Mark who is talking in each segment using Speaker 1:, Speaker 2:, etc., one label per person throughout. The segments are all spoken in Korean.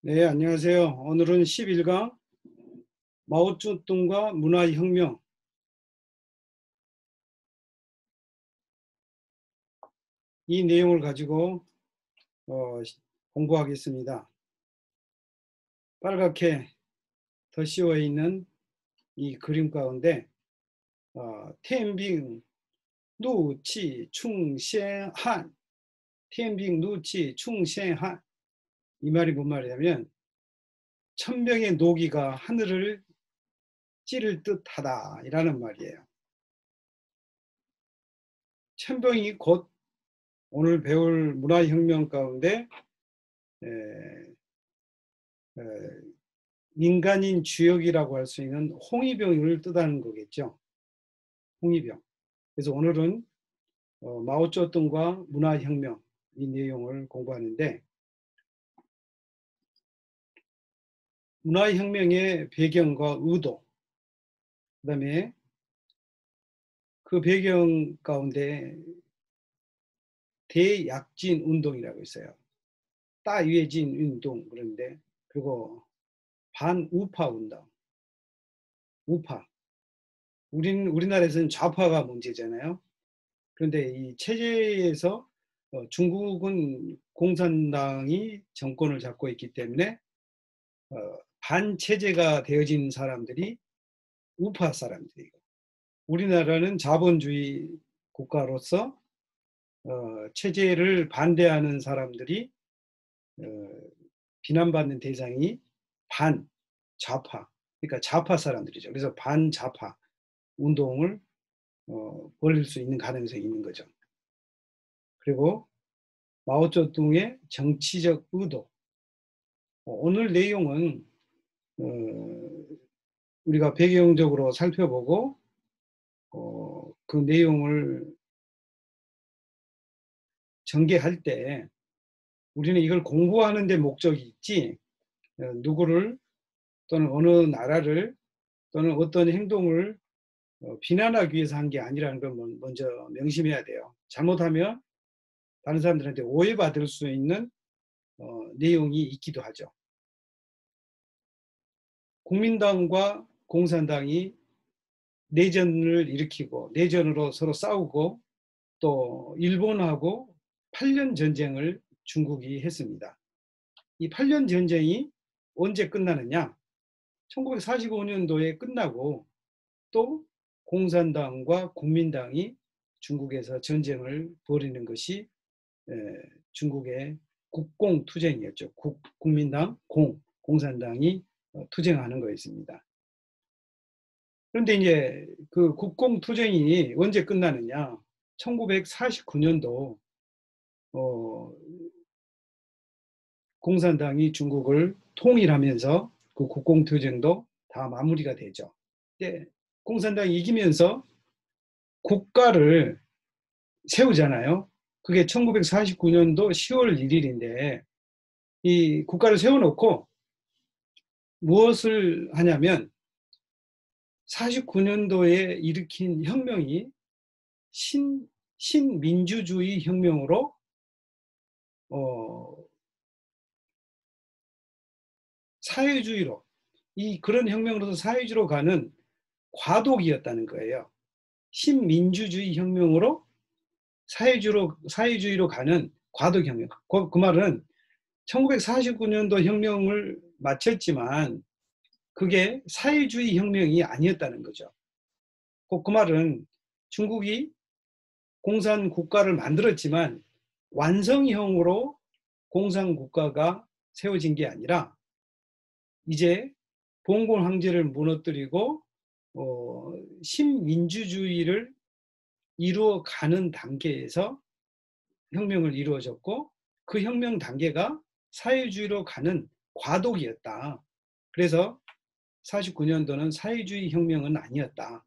Speaker 1: 네, 안녕하세요. 오늘은 11강 마오쩌둥과 문화혁명 이 내용을 가지고 공부하겠습니다. 빨갛게 덧씌워 있는 이 그림 가운데 텐빙 누치 충센한 텐빙 누치 충센한 이 말이 뭔 말이냐면 천병의 노기가 하늘을 찌를 듯하다 이라는 말이에요. 천병이 곧 오늘 배울 문화혁명 가운데 에, 에, 민간인 주역이라고 할 수 있는 홍위병을 뜻하는 거겠죠. 홍위병. 그래서 오늘은 마오쩌둥과 문화혁명 이 내용을 공부하는데 문화혁명의 배경과 의도 그다음에 그 배경 가운데 대약진 운동이라고 있어요. 따위진 운동 그런데 그리고 반우파 운동. 우파. 우리나라에서는 좌파가 문제잖아요. 그런데 이 체제에서 중국은 공산당이 정권을 잡고 있기 때문에 어, 반체제가 되어진 사람들이 우파 사람들이고 우리나라는 자본주의 국가로서 체제를 반대하는 사람들이 어, 비난받는 대상이 반좌파 그러니까 좌파 사람들이죠. 그래서 반좌파 운동을 벌일 수 있는 가능성이 있는 거죠. 그리고 마오쩌둥의 정치적 의도. 오늘 내용은 우리가 배경적으로 살펴보고 그 내용을 전개할 때 우리는 이걸 공부하는 데 목적이 있지 누구를 또는 어느 나라를 또는 어떤 행동을 비난하기 위해서 한 게 아니라는 걸 먼저 명심해야 돼요. 잘못하면 다른 사람들한테 오해받을 수 있는 내용이 있기도 하죠. 국민당과 공산당이 내전을 일으키고 내전으로 서로 싸우고 또 일본하고 8년 전쟁을 중국이 했습니다. 이 8년 전쟁이 언제 끝나느냐? 1945년도에 끝나고 또 공산당과 국민당이 중국에서 전쟁을 벌이는 것이 중국의 국공투쟁이었죠. 국민당, 공산당이 투쟁하는 거였습니다. 그런데 이제 그 국공투쟁이 언제 끝나느냐? 1949년도 공산당이 중국을 통일하면서 그 국공투쟁도 다 마무리가 되죠. 네, 공산당이 이기면서 국가를 세우잖아요. 그게 1949년도 10월 1일인데 이 국가를 세워놓고 무엇을 하냐면 49년도에 일으킨 혁명이 신민주주의 혁명으로 사회주의로 그런 혁명으로서 사회주의로 가는 과도기였다는 거예요. 신민주주의 혁명으로 사회주의로 가는 과도혁명. 그 말은 1949년도 혁명을 마쳤지만 그게 사회주의 혁명이 아니었다는 거죠. 그 말은 중국이 공산 국가를 만들었지만 완성형으로 공산 국가가 세워진 게 아니라 이제 봉건 황제를 무너뜨리고 신민주주의를 이루어가는 단계에서 혁명을 이루어졌고 그 혁명 단계가 사회주의로 가는 과도기였다. 그래서 49년도는 사회주의 혁명은 아니었다.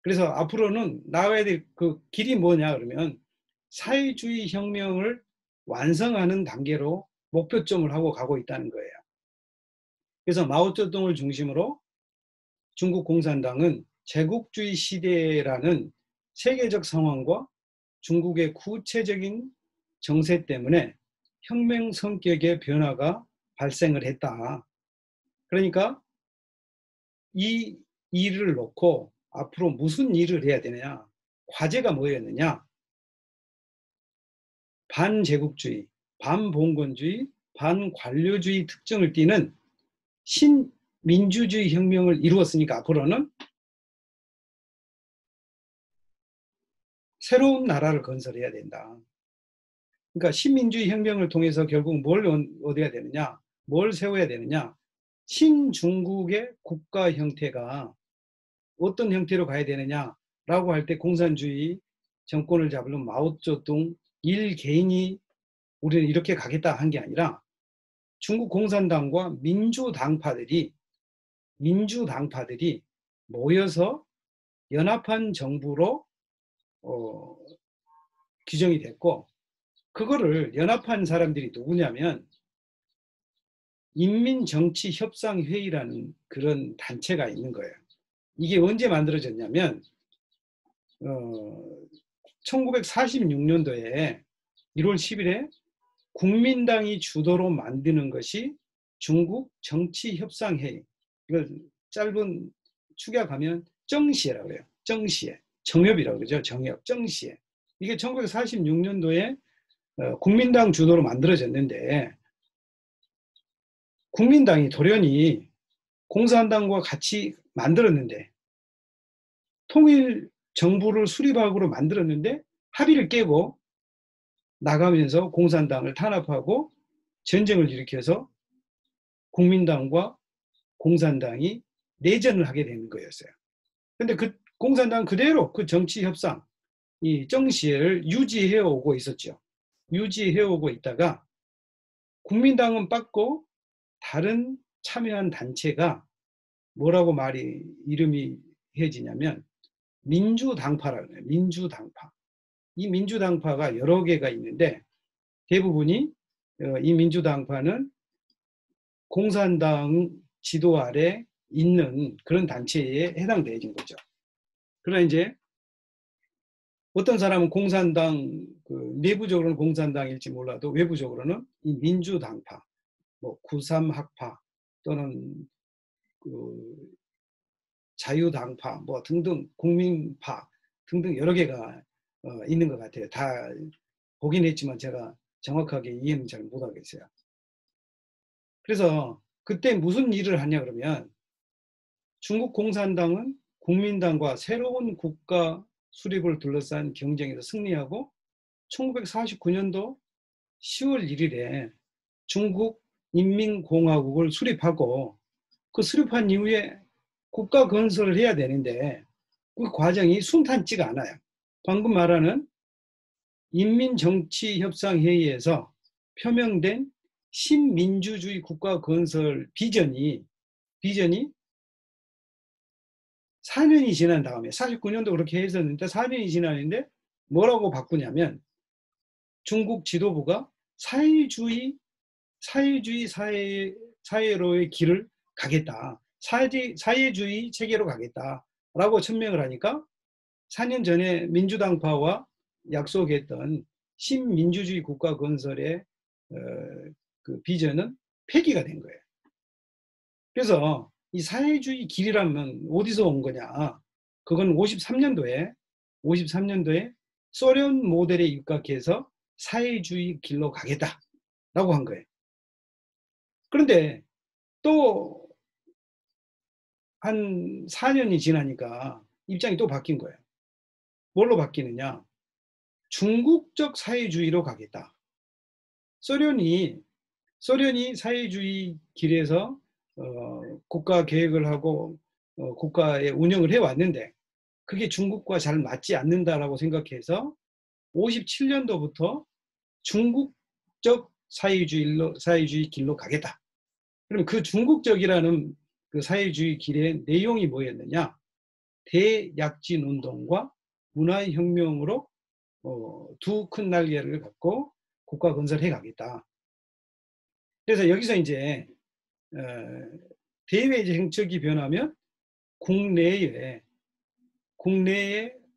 Speaker 1: 그래서 앞으로는 나가야 될 그 길이 뭐냐 그러면 사회주의 혁명을 완성하는 단계로 목표점을 하고 가고 있다는 거예요. 그래서 마오쩌둥을 중심으로 중국 공산당은 제국주의 시대라는 세계적 상황과 중국의 구체적인 정세 때문에 혁명 성격의 변화가 발생을 했다. 그러니까 이 일을 놓고 앞으로 무슨 일을 해야 되느냐. 과제가 뭐였느냐. 반제국주의, 반봉건주의, 반관료주의 특징을 띠는 신민주주의 혁명을 이루었으니까 앞으로는 새로운 나라를 건설해야 된다. 그러니까 신민주의 혁명을 통해서 결국 뭘 얻어야 되느냐, 뭘 세워야 되느냐, 신중국의 국가 형태가 어떤 형태로 가야 되느냐라고 할 때 공산주의 정권을 잡으려면 마오쩌둥 일개인이 우리는 이렇게 가겠다 한 게 아니라 중국 공산당과 민주당파들이 모여서 연합한 정부로 규정이 됐고, 그거를 연합한 사람들이 누구냐면 인민정치협상회의라는 그런 단체가 있는 거예요. 이게 언제 만들어졌냐면 1946년도에 1월 10일에 국민당이 주도로 만드는 것이 중국 정치협상회의. 이걸 짧은 축약하면 정시회라고 그래요. 정시회. 정협이라고 그러죠. 정협. 정시회. 이게 1946년도에 국민당 주도로 만들어졌는데, 국민당이 돌연히 공산당과 같이 만들었는데, 통일 정부를 수립하고 만들었는데 합의를 깨고 나가면서 공산당을 탄압하고 전쟁을 일으켜서 국민당과 공산당이 내전을 하게 되는 거였어요. 근데 그 공산당 그대로 그 정치 협상, 이 정시회를 유지해 오고 있었죠. 유지해 오고 있다가 국민당은 빠고 다른 참여한 단체가 뭐라고 이름이 해지냐면 민주당파라고 해요. 민주당파. 이 민주당파가 여러 개가 있는데 대부분이 이 민주당파는 공산당 지도 아래 있는 그런 단체에 해당되어진 거죠. 그러나 이제 어떤 사람은 공산당, 내부적으로는 공산당일지 몰라도 외부적으로는 이 민주당파, 뭐 구삼학파 또는 자유당파 뭐 등등 국민파 등등 여러 개가 있는 것 같아요. 다 보긴 했지만 제가 정확하게 이해는 잘 못하겠어요. 그래서 그때 무슨 일을 하냐 그러면 중국 공산당은 국민당과 새로운 국가 수립을 둘러싼 경쟁에서 승리하고 1949년도 10월 1일에 중국 인민공화국을 수립하고 그 수립한 이후에 국가 건설을 해야 되는데 그 과정이 순탄치가 않아요. 방금 말하는 인민정치협상회의에서 표명된 신민주주의 국가 건설 비전이 4년이 지난 다음에 49년도 그렇게 했었는데 4년이 지났는데 뭐라고 바꾸냐면 중국 지도부가 사회주의 사회로의 길을 가겠다. 사회주의 체계로 가겠다라고 천명을 하니까 4년 전에 민주당파와 약속했던 신민주주의 국가 건설의 그 비전은 폐기가 된 거예요. 그래서 이 사회주의 길이라면 어디서 온 거냐? 그건 53년도에 소련 모델에 입각해서 사회주의 길로 가겠다라고 한 거예요. 그런데 또 한 4년이 지나니까 입장이 또 바뀐 거예요. 뭘로 바뀌느냐? 중국적 사회주의로 가겠다. 소련이 사회주의 길에서 국가 계획을 하고 국가의 운영을 해왔는데 그게 중국과 잘 맞지 않는다라고 생각해서 57년도부터 중국적 사회주의 길로 가겠다. 그럼 그 중국적이라는 그 사회주의 길의 내용이 뭐였느냐? 대약진 운동과 문화혁명으로 두 큰 날개를 갖고 국가 건설해 가겠다. 그래서 여기서 이제 대외 정책이 변하면 국내의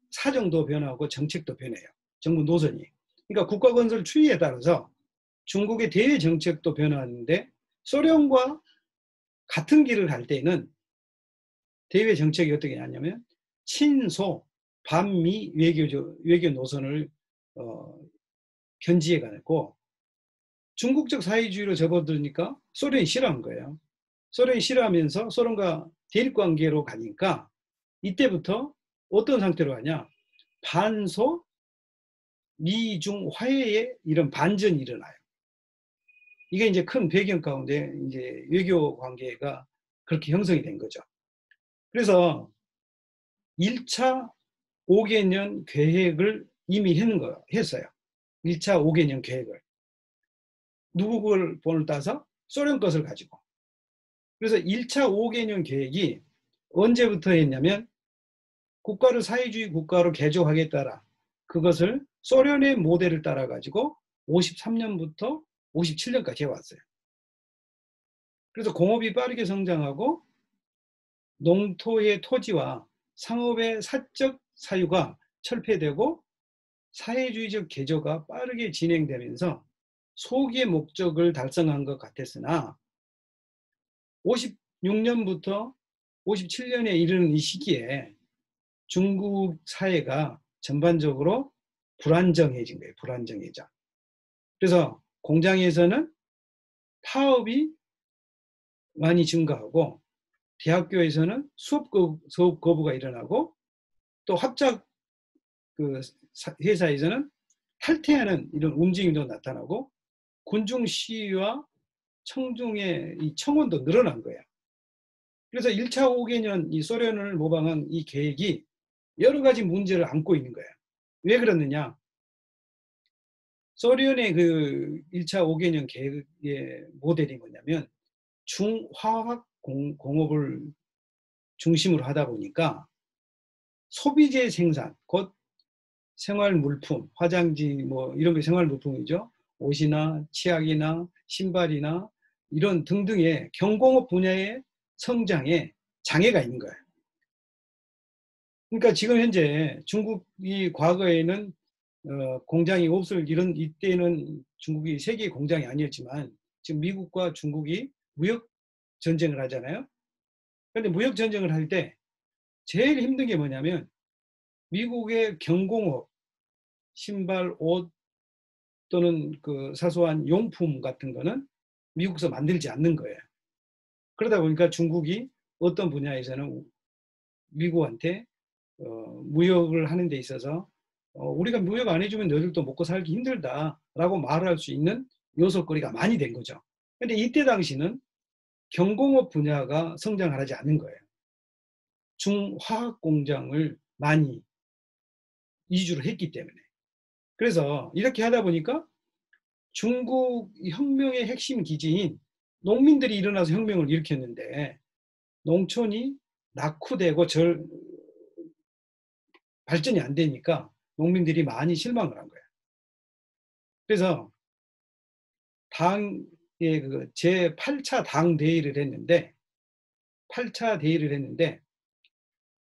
Speaker 1: 사정도 변하고 정책도 변해요. 정부 노선이. 그러니까 국가 건설 추이에 따라서 중국의 대외 정책도 변하는데 소련과 같은 길을 갈 때는 대외 정책이 어떻게 하냐면 친소, 반미 외교 노선을 견지해 가고 중국적 사회주의로 접어들니까 소련이 싫어한 거예요. 소련이 싫어하면서 소련과 대립관계로 가니까 이때부터 어떤 상태로 가냐. 반소, 미중 화해의 이런 반전이 일어나요. 이게 이제 큰 배경 가운데 이제 외교 관계가 그렇게 형성이 된 거죠. 그래서 1차 5개년 계획을 이미 했어요. 1차 5개년 계획을. 누구 걸 본을 따서? 소련 것을 가지고. 그래서 1차 5개년 계획이 언제부터 했냐면 국가를 사회주의 국가로 개조하겠다라. 그것을 소련의 모델을 따라 가지고 53년부터 57년까지 해왔어요. 그래서 공업이 빠르게 성장하고 농토의 토지와 상업의 사적 사유가 철폐되고 사회주의적 개조가 빠르게 진행되면서 소기의 목적을 달성한 것 같았으나 56년부터 57년에 이르는 이 시기에 중국 사회가 전반적으로 불안정해진 거예요. 불안정해져. 그래서 공장에서는 파업이 많이 증가하고 대학교에서는 수업 거부가 일어나고 또 합작 그 회사에서는 탈퇴하는 이런 움직임도 나타나고 군중 시위와 청중의 이 청원도 늘어난 거예요. 그래서 1차 5개년 이 소련을 모방한 이 계획이 여러 가지 문제를 안고 있는 거예요. 왜 그러느냐? 소련의 그 1차 5개년 계획의 모델이 뭐냐면 중화학 공업을 중심으로 하다 보니까 소비재 생산, 곧 생활물품, 화장지 뭐 이런 게 생활물품이죠. 옷이나 치약이나 신발이나 이런 등등의 경공업 분야의 성장에 장애가 있는 거예요. 그러니까 지금 현재 중국이 과거에는 공장이 없을 이런 이때는 중국이 세계 공장이 아니었지만 지금 미국과 중국이 무역 전쟁을 하잖아요. 그런데 무역 전쟁을 할 때 제일 힘든 게 뭐냐면 미국의 경공업, 신발, 옷 또는 그 사소한 용품 같은 거는 미국에서 만들지 않는 거예요. 그러다 보니까 중국이 어떤 분야에서는 미국한테 무역을 하는 데 있어서 우리가 무역 안 해주면 너희들도 먹고 살기 힘들다라고 말할 수 있는 요소거리가 많이 된 거죠. 그런데 이때 당시는 경공업 분야가 성장을 하지 않는 거예요. 중화학 공장을 많이 이주를 했기 때문에. 그래서 이렇게 하다 보니까 중국 혁명의 핵심 기지인 농민들이 일어나서 혁명을 일으켰는데 농촌이 낙후되고 발전이 안 되니까 농민들이 많이 실망을 한 거예요. 그래서 당의 그 제8차 당대회를 했는데 8차 대회를 했는데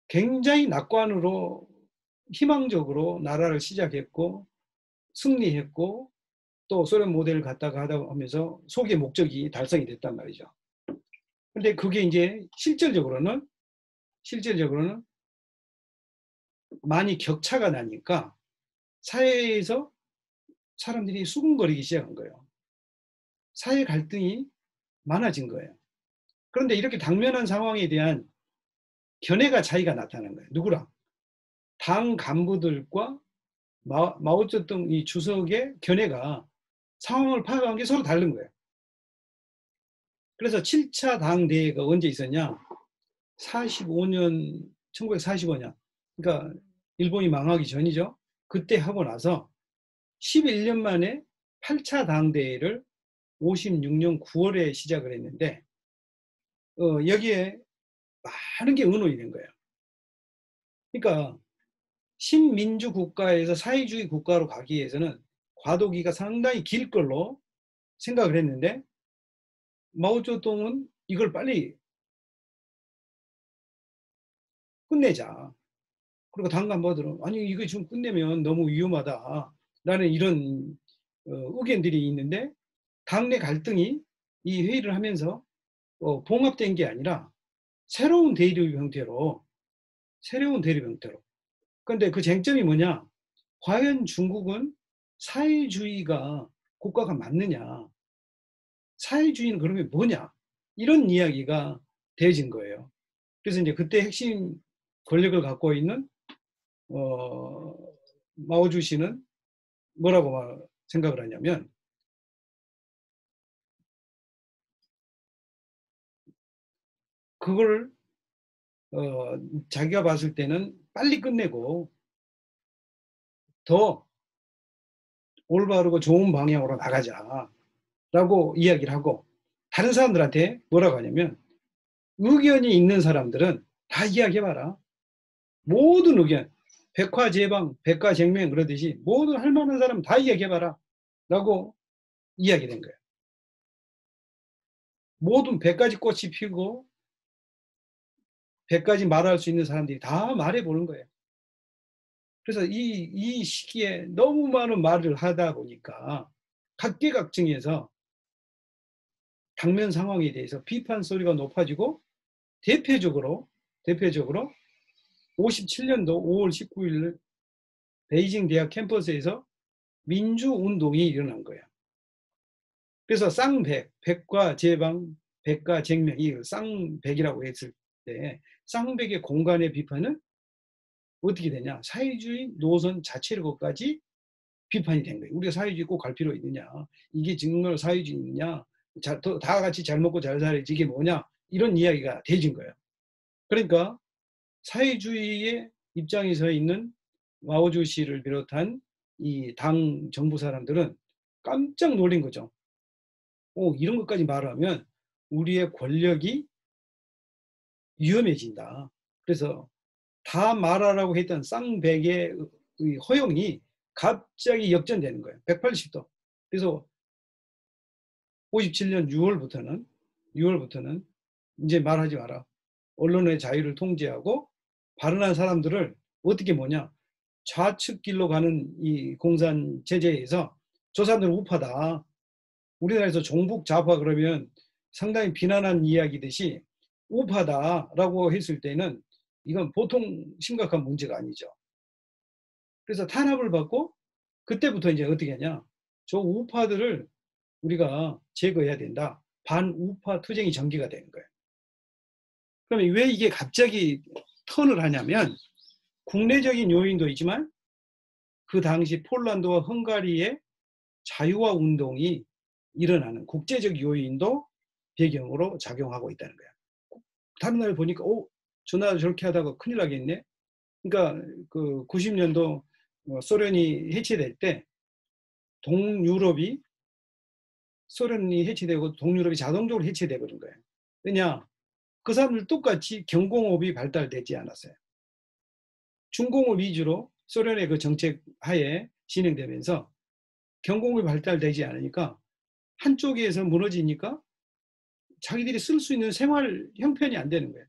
Speaker 1: 굉장히 낙관으로 희망적으로 나라를 시작했고 승리했고 또 소련 모델을 갖다가 하다 하면서 소기의 목적이 달성이 됐단 말이죠. 근데 그게 이제 실질적으로는 많이 격차가 나니까 사회에서 사람들이 수군거리기 시작한 거예요. 사회 갈등이 많아진 거예요. 그런데 이렇게 당면한 상황에 대한 견해가 차이가 나타나는 거예요. 누구랑? 당 간부들과 마오쩌둥 이 주석의 견해가 상황을 파악한 게 서로 다른 거예요. 그래서 7차 당대회가 언제 있었냐? 45년, 1945년. 그러니까 일본이 망하기 전이죠. 그때 하고 나서 11년 만에 8차 당대회를 56년 9월에 시작을 했는데 여기에 많은 게 의논이 된 거예요. 그러니까 신민주 국가에서 사회주의 국가로 가기 위해서는 과도기가 상당히 길 걸로 생각을 했는데 마오쩌둥은 이걸 빨리 끝내자. 그리고 당 간부들은 아니 이거 지금 끝내면 너무 위험하다라는 이런 의견들이 있는데 당내 갈등이 이 회의를 하면서 봉합된 게 아니라 새로운 대립 형태로, 새로운 대립 형태로. 그런데 그 쟁점이 뭐냐? 과연 중국은 사회주의가 국가가 맞느냐? 사회주의는 그러면 뭐냐? 이런 이야기가 되어진 거예요. 그래서 이제 그때 핵심 권력을 갖고 있는 어, 마오주씨는 뭐라고 생각을 하냐면, 그걸 자기가 봤을 때는 빨리 끝내고 더 올바르고 좋은 방향으로 나가자라고 이야기를 하고, 다른 사람들한테 뭐라고 하냐면, 의견이 있는 사람들은 다 이야기해봐라. 모든 의견, 백화제방, 백화쟁명 그러듯이 모든 할 만한 사람 다 이야기해봐라. 라고 이야기된 거예요. 모든 100가지 꽃이 피고 100가지 말할 수 있는 사람들이 다 말해보는 거예요. 그래서 이 시기에 너무 많은 말을 하다 보니까 각계각층에서 당면 상황에 대해서 비판 소리가 높아지고, 대표적으로 57년도 5월 19일 베이징 대학 캠퍼스에서 민주운동이 일어난 거예요. 그래서 쌍백, 백과 제방, 백과 쟁명, 이 쌍백이라고 했을 때 쌍백의 공간의 비판은 어떻게 되냐? 사회주의 노선 자체로까지 비판이 된 거예요. 우리가 사회주의 꼭 갈 필요 있느냐? 이게 정말 사회주의냐? 다 같이 잘 먹고 잘 살아야지 이게 뭐냐? 이런 이야기가 되진 거예요. 그러니까 사회주의의 입장에 서 있는 마오주씨를 비롯한 이 당 정부 사람들은 깜짝 놀란 거죠. 이런 것까지 말하면 우리의 권력이 위험해진다. 그래서 다 말하라고 했던 쌍백의 허용이 갑자기 역전되는 거예요. 180도. 그래서 57년 6월부터는 이제 말하지 마라. 언론의 자유를 통제하고 발언한 사람들을 어떻게 뭐냐? 좌측길로 가는 이 공산 체제에서 저 사람들은 우파다. 우리나라에서 종북 좌파 그러면 상당히 비난한 이야기듯이 우파다라고 했을 때는 이건 보통 심각한 문제가 아니죠. 그래서 탄압을 받고, 그때부터 이제 어떻게 하냐? 저 우파들을 우리가 제거해야 된다. 반우파 투쟁이 전개가 되는 거예요. 그러면 왜 이게 갑자기 턴을 하냐면, 국내적인 요인도 있지만 그 당시 폴란드와 헝가리의 자유화 운동이 일어나는 국제적 요인도 배경으로 작용하고 있다는 거야. 다른 나라를 보니까 저 나라 저렇게 하다가 큰일 나겠네. 그러니까 그 90년도 소련이 해체될 때 동유럽이, 소련이 해체되고 동유럽이 자동적으로 해체돼 버린 거예요. 왜냐? 그 사람들 똑같이 경공업이 발달되지 않았어요. 중공업 위주로 소련의 그 정책 하에 진행되면서 경공업이 발달되지 않으니까 한쪽에서 무너지니까 자기들이 쓸 수 있는 생활 형편이 안 되는 거예요.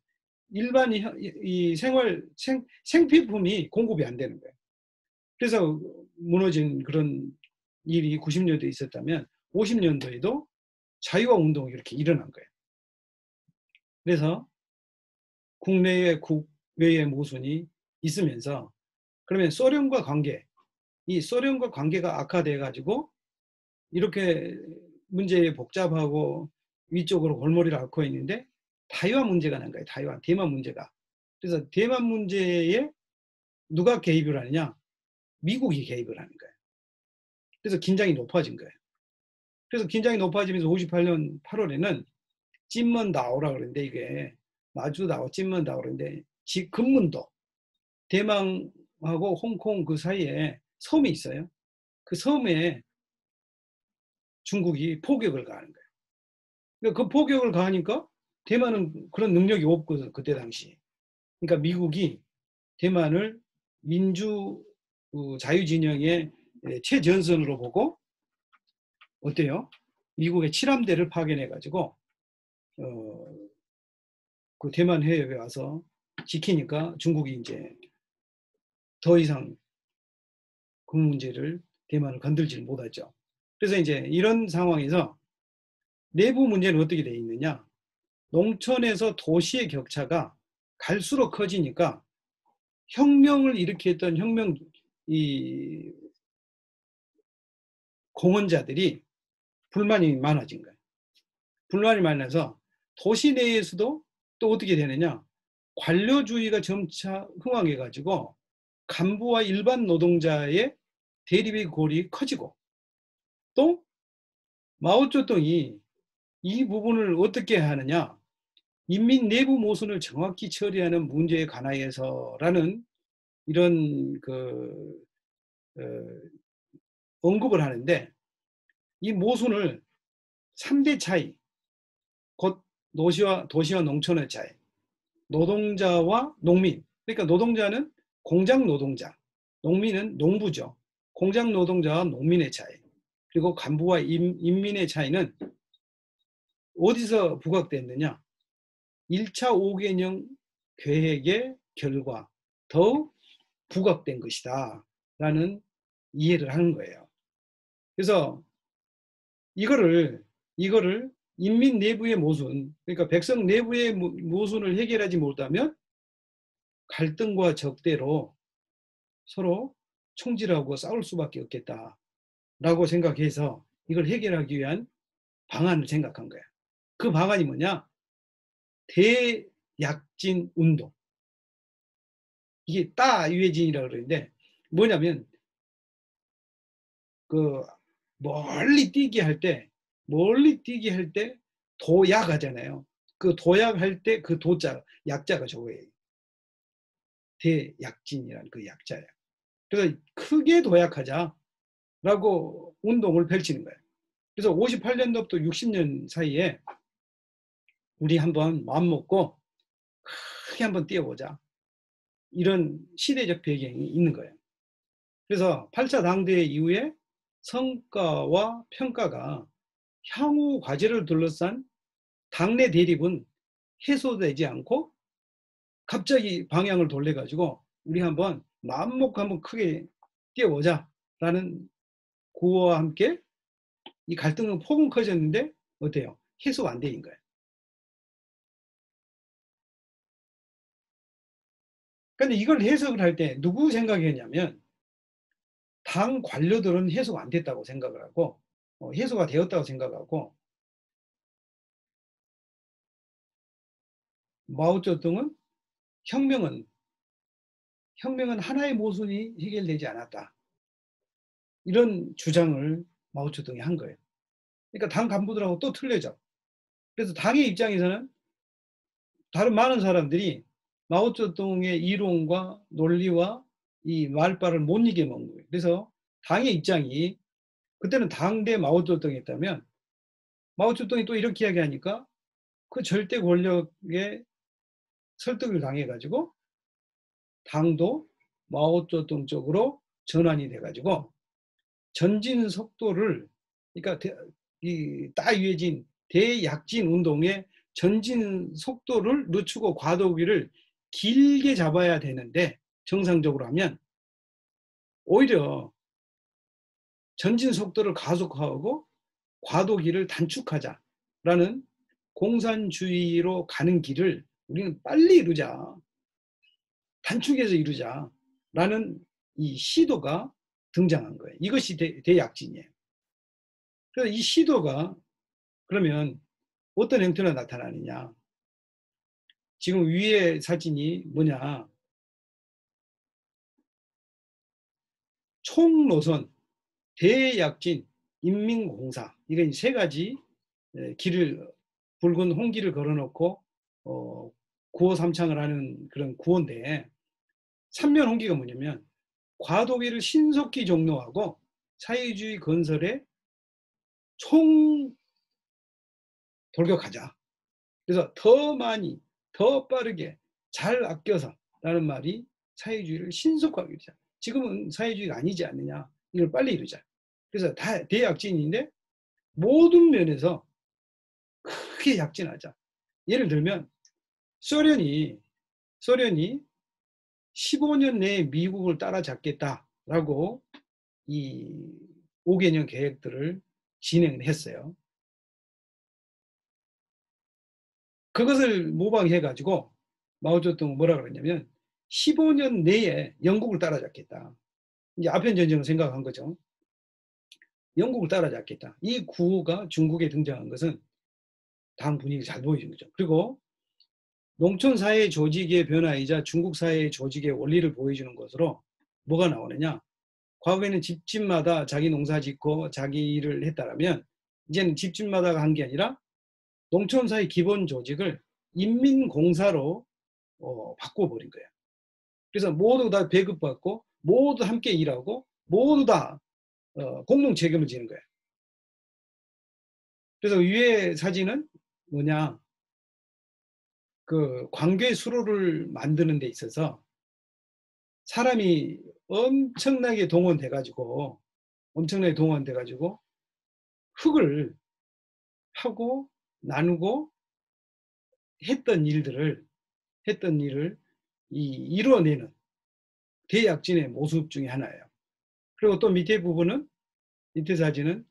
Speaker 1: 일반 이 생필품이 공급이 안 되는 거예요. 그래서 무너진 그런 일이 90년도에 있었다면 50년도에도 자유화 운동이 이렇게 일어난 거예요. 그래서 국내의 국외의 모순이 있으면서, 그러면 이 소련과 관계가 악화돼 가지고 이렇게 문제에 복잡하고 위쪽으로 골머리를 앓고 있는데 타이완 문제가 난 거예요. 대만 문제가. 그래서 대만 문제에 누가 개입을 하느냐? 미국이 개입을 하는 거예요. 그래서 긴장이 높아진 거예요. 그래서 긴장이 높아지면서 58년 8월에는 찐먼다오라 그러는데, 이게 마주다오 찐먼다오 그러는데, 금문도, 대만하고 홍콩 그 사이에 섬이 있어요. 그 섬에 중국이 포격을 가하는 거예요. 그러니까 그 포격을 가하니까 대만은 그런 능력이 없거든, 그때 당시. 그러니까 미국이 대만을 민주 자유진영의 최전선으로 보고, 어때요? 미국의 칠함대를 파견해가지고 그 대만 해협에 와서 지키니까 중국이 이제 더 이상 그 문제를, 대만을 건들지를 못하죠. 그래서 이제 이런 상황에서 내부 문제는 어떻게 되어 있느냐? 농촌에서 도시의 격차가 갈수록 커지니까 혁명을 일으켰던 혁명 이 공헌자들이 불만이 많아진 거예요. 불만이 많아서 도시 내에서도 또 어떻게 되느냐? 관료주의가 점차 흥황해 가지고 간부와 일반 노동자의 대립의 골이 커지고, 또 마오쩌둥이 이 부분을 어떻게 하느냐? 인민 내부 모순을 정확히 처리하는 문제에 관하여서라는 이런 어, 언급을 하는데, 이 모순을 3대 차이, 곧 도시와 농촌의 차이, 노동자와 농민, 그러니까 노동자는 공장 노동자, 농민은 농부죠. 공장 노동자와 농민의 차이, 그리고 간부와 인민의 차이는 어디서 부각됐느냐? 1차 5개년 계획의 결과 더욱 부각된 것이다 라는 이해를 하는 거예요. 그래서 이거를 인민 내부의 모순, 그러니까 백성 내부의 모순을 해결하지 못하면 갈등과 적대로 서로 총질하고 싸울 수밖에 없겠다라고 생각해서 이걸 해결하기 위한 방안을 생각한 거야. 그 방안이 뭐냐? 대약진 운동. 이게 따유해진이라고 그러는데 뭐냐면, 그 멀리 뛰게 할 때 도약하잖아요. 그 도약할 때 그 도자, 약자가 저거예요. 대약진이라는 그 약자예요. 그래서 크게 도약하자라고 운동을 펼치는 거예요. 그래서 58년도부터 60년 사이에 우리 한번 마음 먹고 크게 한번 뛰어보자. 이런 시대적 배경이 있는 거예요. 그래서 8차 당대회 이후에 성과와 평가가 향후 과제를 둘러싼 당내 대립은 해소되지 않고 갑자기 방향을 돌려가지고 우리 한번 마음 먹고 한번 크게 뛰어보자라는 구호와 함께 이 갈등은 폭은 커졌는데 어때요? 해소가 안 되는 거예요. 근데 이걸 해석을 할 때 누구 생각이었냐면, 당 관료들은 해소가 안 됐다고 생각을 하고 해소가 되었다고 생각하고, 마오쩌둥은 혁명은 하나의 모순이 해결되지 않았다, 이런 주장을 마오쩌둥이 한 거예요. 그러니까 당 간부들하고 또 틀려져. 그래서 당의 입장에서는 다른 많은 사람들이 마오쩌둥의 이론과 논리와 이 말발을 못 이겨먹는 거예요. 그래서 당의 입장이, 그때는 당대 마오쩌둥이었다면 마오쩌둥이 또 이렇게 이야기하니까 그 절대 권력에 설득을 당해가지고 당도 마오쩌둥 쪽으로 전환이 돼가지고 전진 속도를, 그러니까 이 따유해진 대약진 운동의 전진 속도를 늦추고 과도기를 길게 잡아야 되는데, 정상적으로 하면 오히려 전진 속도를 가속화하고 과도기를 단축하자라는 공산주의로 가는 길을 우리는 빨리 이루자, 단축해서 이루자라는 이 시도가 등장한 거예요. 이것이 대약진이에요. 그래서 이 시도가 그러면 어떤 형태로 나타나느냐? 지금 위에 사진이 뭐냐? 총노선, 대약진, 인민공사, 이게 세 가지 길을, 붉은 홍기를 걸어놓고 구호 삼창을 하는 그런 구호인데, 삼면 홍기가 뭐냐면 과도기를 신속히 종료하고 사회주의 건설에 총 돌격하자. 그래서 더 많이, 더 빠르게, 잘 아껴서 라는 말이 사회주의를 신속하게 이루자. 지금은 사회주의가 아니지 않느냐. 이걸 빨리 이루자. 그래서 다 대약진인데 모든 면에서 크게 약진하자. 예를 들면 소련이 15년 내에 미국을 따라잡겠다라고 이 5개년 계획들을 진행을 했어요. 그것을 모방해 가지고 마오쩌둥은 뭐라 그랬냐면 15년 내에 영국을 따라잡겠다. 이제 아편 전쟁을 생각한 거죠. 영국을 따라잡겠다. 이 구호가 중국에 등장한 것은 당 분위기를 잘 보여준 거죠. 그리고 농촌 사회 조직의 변화이자 중국 사회의 조직의 원리를 보여주는 것으로 뭐가 나오느냐? 과거에는 집집마다 자기 농사 짓고 자기 일을 했다라면 이제는 집집마다가 한 게 아니라 농촌 사회 기본 조직을 인민공사로 바꿔버린 거예요. 그래서 모두 다 배급받고 모두 함께 일하고 모두 다 공동 책임을 지는 거예요. 그래서 위에 사진은 뭐냐? 그 관계 수로를 만드는 데 있어서 사람이 엄청나게 동원돼가지고 흙을 하고 나누고 했던 일을 이뤄내는 대약진의 모습 중에 하나예요. 그리고 또 밑에 사진은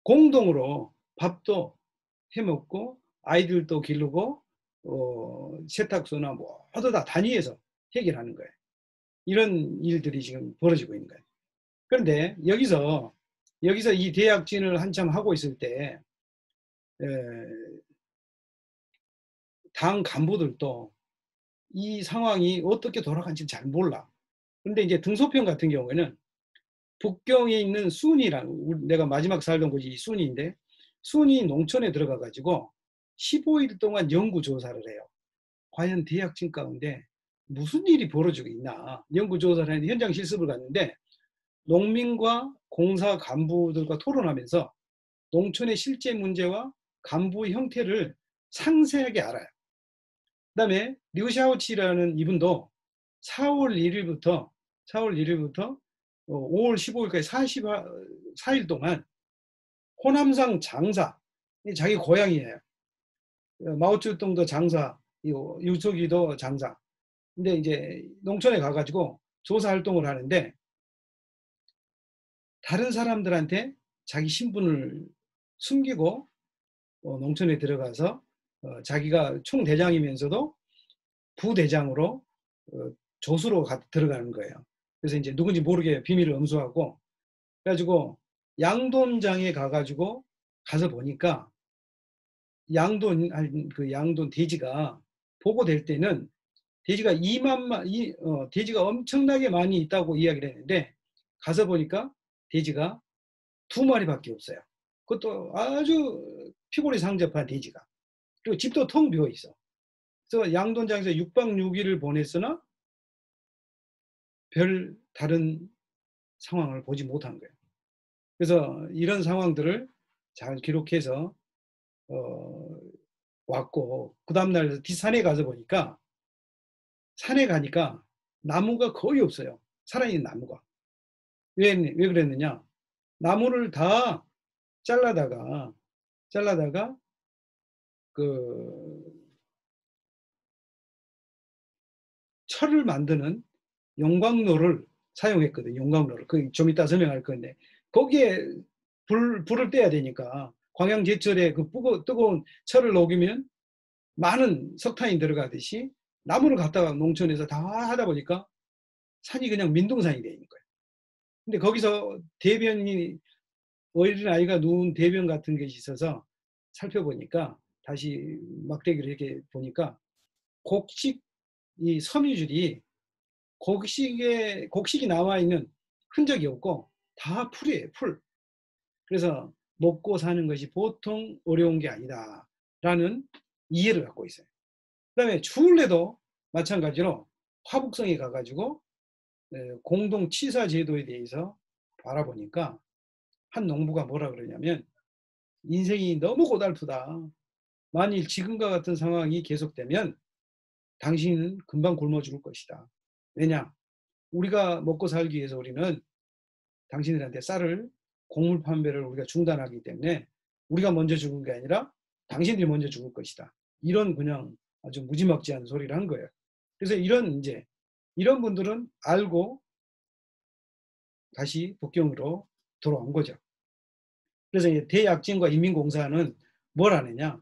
Speaker 1: 공동으로 밥도 해먹고 아이들도 기르고 세탁소나 모두 다 단위에서 해결하는 거예요. 이런 일들이 지금 벌어지고 있는 거예요. 그런데 여기서 이 대약진을 한참 하고 있을 때 당 간부들도 이 상황이 어떻게 돌아가는지 잘 몰라. 근데 이제 등소평 같은 경우에는 북경에 있는 순이라는, 내가 마지막 살던 곳이 순인데, 순이 농촌에 들어가 가지고 15일 동안 연구조사를 해요. 과연 대약진 가운데 무슨 일이 벌어지고 있나 연구조사를 했는데, 현장 실습을 갔는데 농민과 공사 간부들과 토론하면서 농촌의 실제 문제와 간부의 형태를 상세하게 알아요. 그 다음에 류샤오치라는 이분도 4월 1일부터 5월 15일까지 44일 동안 호남상 장사, 자기 고향이에요. 마오쩌둥도 장사, 유석이도 장사. 근데 이제 농촌에 가가지고 조사 활동을 하는데 다른 사람들한테 자기 신분을 숨기고 농촌에 들어가서 자기가 총대장이면서도 부대장으로 조수로 들어가는 거예요. 그래서 이제 누군지 모르게 비밀을 엄수하고, 그래가지고 양돈장에 가서 보니까 양돈 돼지가 보고될 때는 돼지가 돼지가 엄청나게 많이 있다고 이야기를 했는데 가서 보니까 돼지가 2마리밖에 없어요. 그것도 아주 피골이 상접한 돼지가. 그리고 집도 텅 비어 있어. 그래서 양돈장에서 6박 6일을 보냈으나 별 다른 상황을 보지 못한 거예요. 그래서 이런 상황들을 잘 기록해서 왔고, 그 다음날 뒷산에 가서 보니까 산에 가니까 나무가 거의 없어요. 살아있는 나무가. 왜 그랬느냐? 나무를 다 잘라다가 그 철을 만드는 용광로를 사용했거든요. 용광로를. 그 좀 이따 설명할 건데 거기에 불을 떼야 되니까 광양제철에 그 뜨거운 철을 녹이면 많은 석탄이 들어가듯이 나무를 갖다가 농촌에서 다 하다 보니까 산이 그냥 민둥산이 되어 있는 거예요. 근데 거기서 어린 아이가 누운 대변 같은 것이 있어서 살펴보니까 다시 막대기를 이렇게 보니까 곡식, 이 섬유줄이 곡식이 남아있는 흔적이 없고 다 풀이에요, 풀. 그래서 먹고 사는 것이 보통 어려운 게 아니다라는 이해를 갖고 있어요. 그 다음에 추울래도 마찬가지로 화북성에 가가지고 공동 치사 제도에 대해서 바라보니까 한 농부가 뭐라 그러냐면 인생이 너무 고달프다. 만일 지금과 같은 상황이 계속되면 당신은 금방 굶어 죽을 것이다. 왜냐? 우리가 먹고 살기 위해서 우리는 당신들한테 쌀을 곡물 판매를 우리가 중단하기 때문에 우리가 먼저 죽은 게 아니라 당신들이 먼저 죽을 것이다. 이런 그냥 아주 무지막지한 소리를 한 거예요. 그래서 이런 분들은 알고 다시 북경으로 돌아온 거죠. 그래서 대약진과 인민공사는 뭘 하느냐?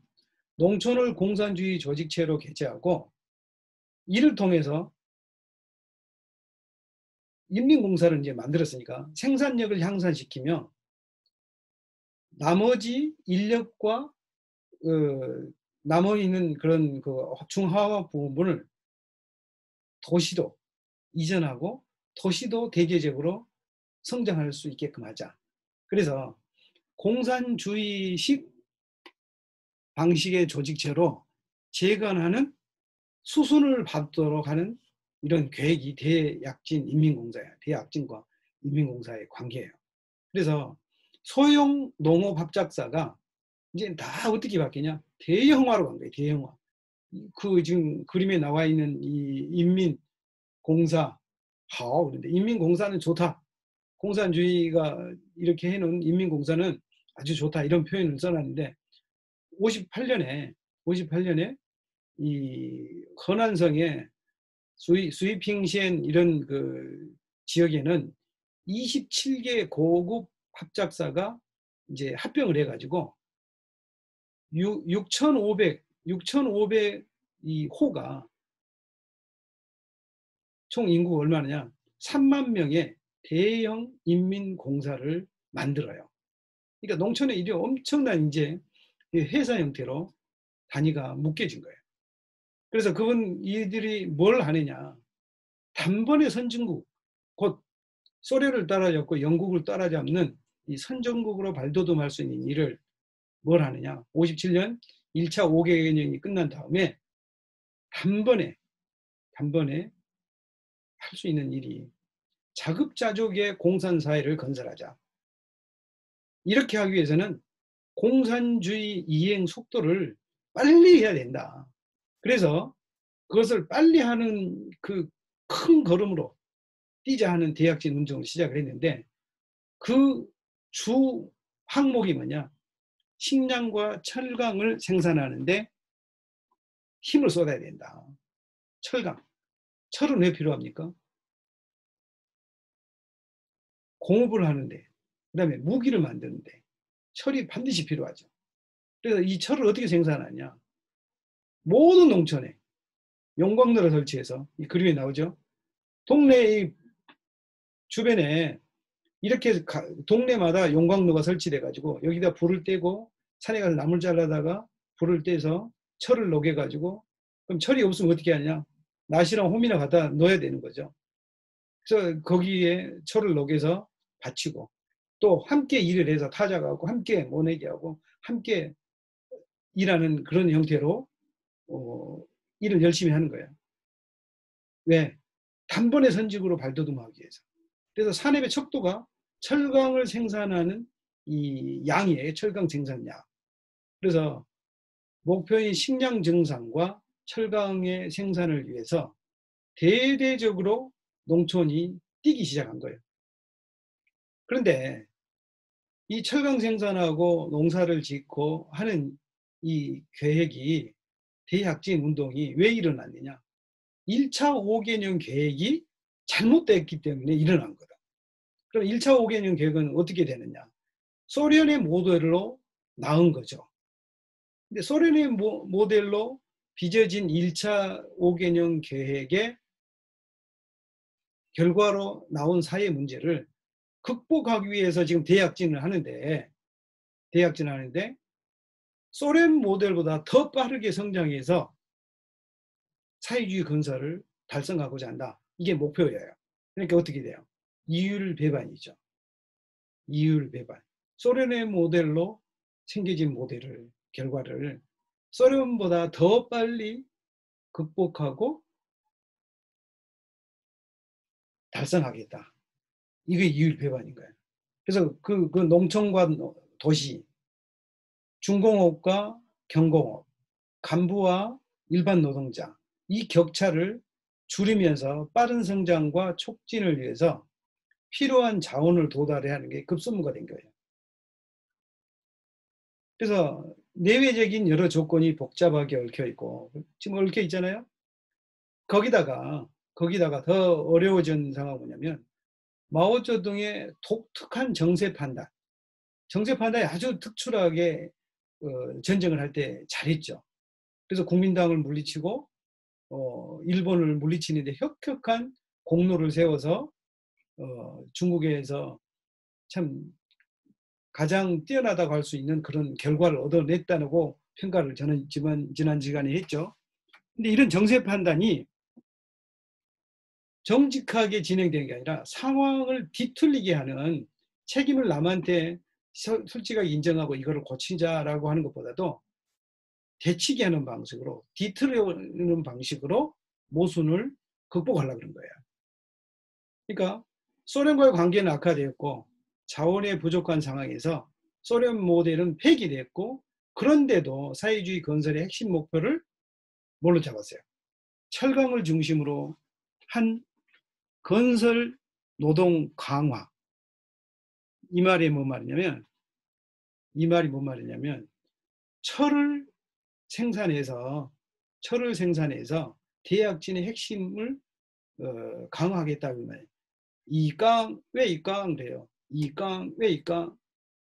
Speaker 1: 농촌을 공산주의 조직체로 개최하고 이를 통해서 인민공사를 이제 만들었으니까 생산력을 향상시키며 나머지 인력과 남아있는 그런 그 중하화 부분을 도시도 이전하고 도시도 대개적으로 성장할 수 있게끔 하자. 그래서 공산주의식 방식의 조직체로 재건하는 수순을 밟도록 하는 이런 계획이 대약진 인민공사예요. 대약진과 인민공사의 관계예요. 그래서 소형 농업 합작사가 이제 다 어떻게 바뀌냐? 대형화로 간 거예요. 대형화. 그 지금 그림에 나와 있는 이 인민공사, 그런데 인민공사는 좋다. 공산주의가 이렇게 해놓은 인민공사는 아주 좋다. 이런 표현을 써놨는데 58년에 이河南省의 수이핑시엔 이런 그 지역에는 27개 고급 합작사가 이제 합병을 해가지고 6,500 이 호가 총 인구가 얼마냐? 3만 명의 대형 인민공사를 만들어요. 그러니까 농촌에 이제 엄청난 이제 회사 형태로 단위가 묶여진 거예요. 그래서 이들이 뭘 하느냐? 단번에 선진국, 곧 소련을 따라잡고 영국을 따라잡는 이 선진국으로 발돋움할 수 있는 일을 뭘 하느냐? 57년 1차 5개년이 끝난 다음에 단번에 할 수 있는 일이 자급자족의 공산사회를 건설하자. 이렇게 하기 위해서는 공산주의 이행 속도를 빨리 해야 된다. 그래서 그것을 빨리 하는 그 큰 걸음으로 뛰자 하는 대약진 운동을 시작을 했는데 그 주 항목이 뭐냐? 식량과 철강을 생산하는데 힘을 쏟아야 된다. 철강. 철은 왜 필요합니까? 공업을 하는데, 그 다음에 무기를 만드는데 철이 반드시 필요하죠. 그래서 이 철을 어떻게 생산하냐? 모든 농촌에 용광로를 설치해서 이 그림에 나오죠. 동네 주변에 이렇게 동네마다 용광로가 설치돼 가지고 여기다 불을 떼고 산에 가서 나물 잘라다가 불을 떼서 철을 녹여 가지고 그럼 철이 없으면 어떻게 하냐? 낫이랑 홈이나 갖다 넣어야 되는 거죠. 그래서 거기에 철을 녹여서 받치고 또 함께 일을 해서 타자가고 함께 모내기 하고 함께 일하는 그런 형태로 일을 열심히 하는 거예요. 왜? 단번에 선직으로 발돋움하기 위해서. 그래서 산업의 척도가 철강을 생산하는 이 양이에요. 철강 생산량. 그래서 목표인 식량 증상과 철강의 생산을 위해서 대대적으로 농촌이 뛰기 시작한 거예요. 그런데 이 철강 생산하고 농사를 짓고 하는 이 계획이 대약진 운동이 왜 일어났느냐? 1차 5개년 계획이 잘못됐기 때문에 일어난 거다. 그럼 1차 5개년 계획은 어떻게 되느냐? 소련의 모델로 나온 거죠. 근데 소련의 모델로 빚어진 1차 5개년 계획의 결과로 나온 사회 문제를 극복하기 위해서 지금 대약진을 하는데 소련 모델보다 더 빠르게 성장해서 사회주의 건설을 달성하고자 한다. 이게 목표예요. 그러니까 어떻게 돼요? 이율 배반이죠. 이율 배반. 소련의 모델로 생겨진 결과를 소련보다 더 빨리 극복하고 달성하겠다. 이게 이율 배반인 거예요. 그래서 그 농촌과 도시, 중공업과 경공업, 간부와 일반 노동자, 이 격차를 줄이면서 빠른 성장과 촉진을 위해서 필요한 자원을 도달해야 하는 게 급선무가 된 거예요. 그래서 내외적인 여러 조건이 복잡하게 얽혀 있고 지금 얽혀 있잖아요. 거기다가 더 어려워진 상황은 뭐냐면 마오쩌둥의 독특한 정세 판단이 아주 특출하게 전쟁을 할 때 잘했죠. 그래서 국민당을 물리치고 일본을 물리치는데 혁혁한 공로를 세워서 중국에서 참 가장 뛰어나다고 할 수 있는 그런 결과를 얻어냈다고 평가를 저는 지난 시간에 했죠. 근데 이런 정세 판단이 정직하게 진행된 게 아니라 상황을 뒤틀리게 하는, 책임을 남한테 솔직하게 인정하고 이거를 고치자라고 하는 것보다도 대치기 하는 방식으로, 뒤틀리는 방식으로 모순을 극복하려고 그런 거예요. 그러니까 소련과의 관계는 악화되었고 자원의 부족한 상황에서 소련 모델은 폐기됐고, 그런데도 사회주의 건설의 핵심 목표를 뭘로 잡았어요? 철강을 중심으로 한 건설 노동 강화. 이 말이 뭔 말이냐면 철을 생산해서 대약진의 핵심을 강화하겠다고 말이에요. 왜 이강 돼요? 왜 이강?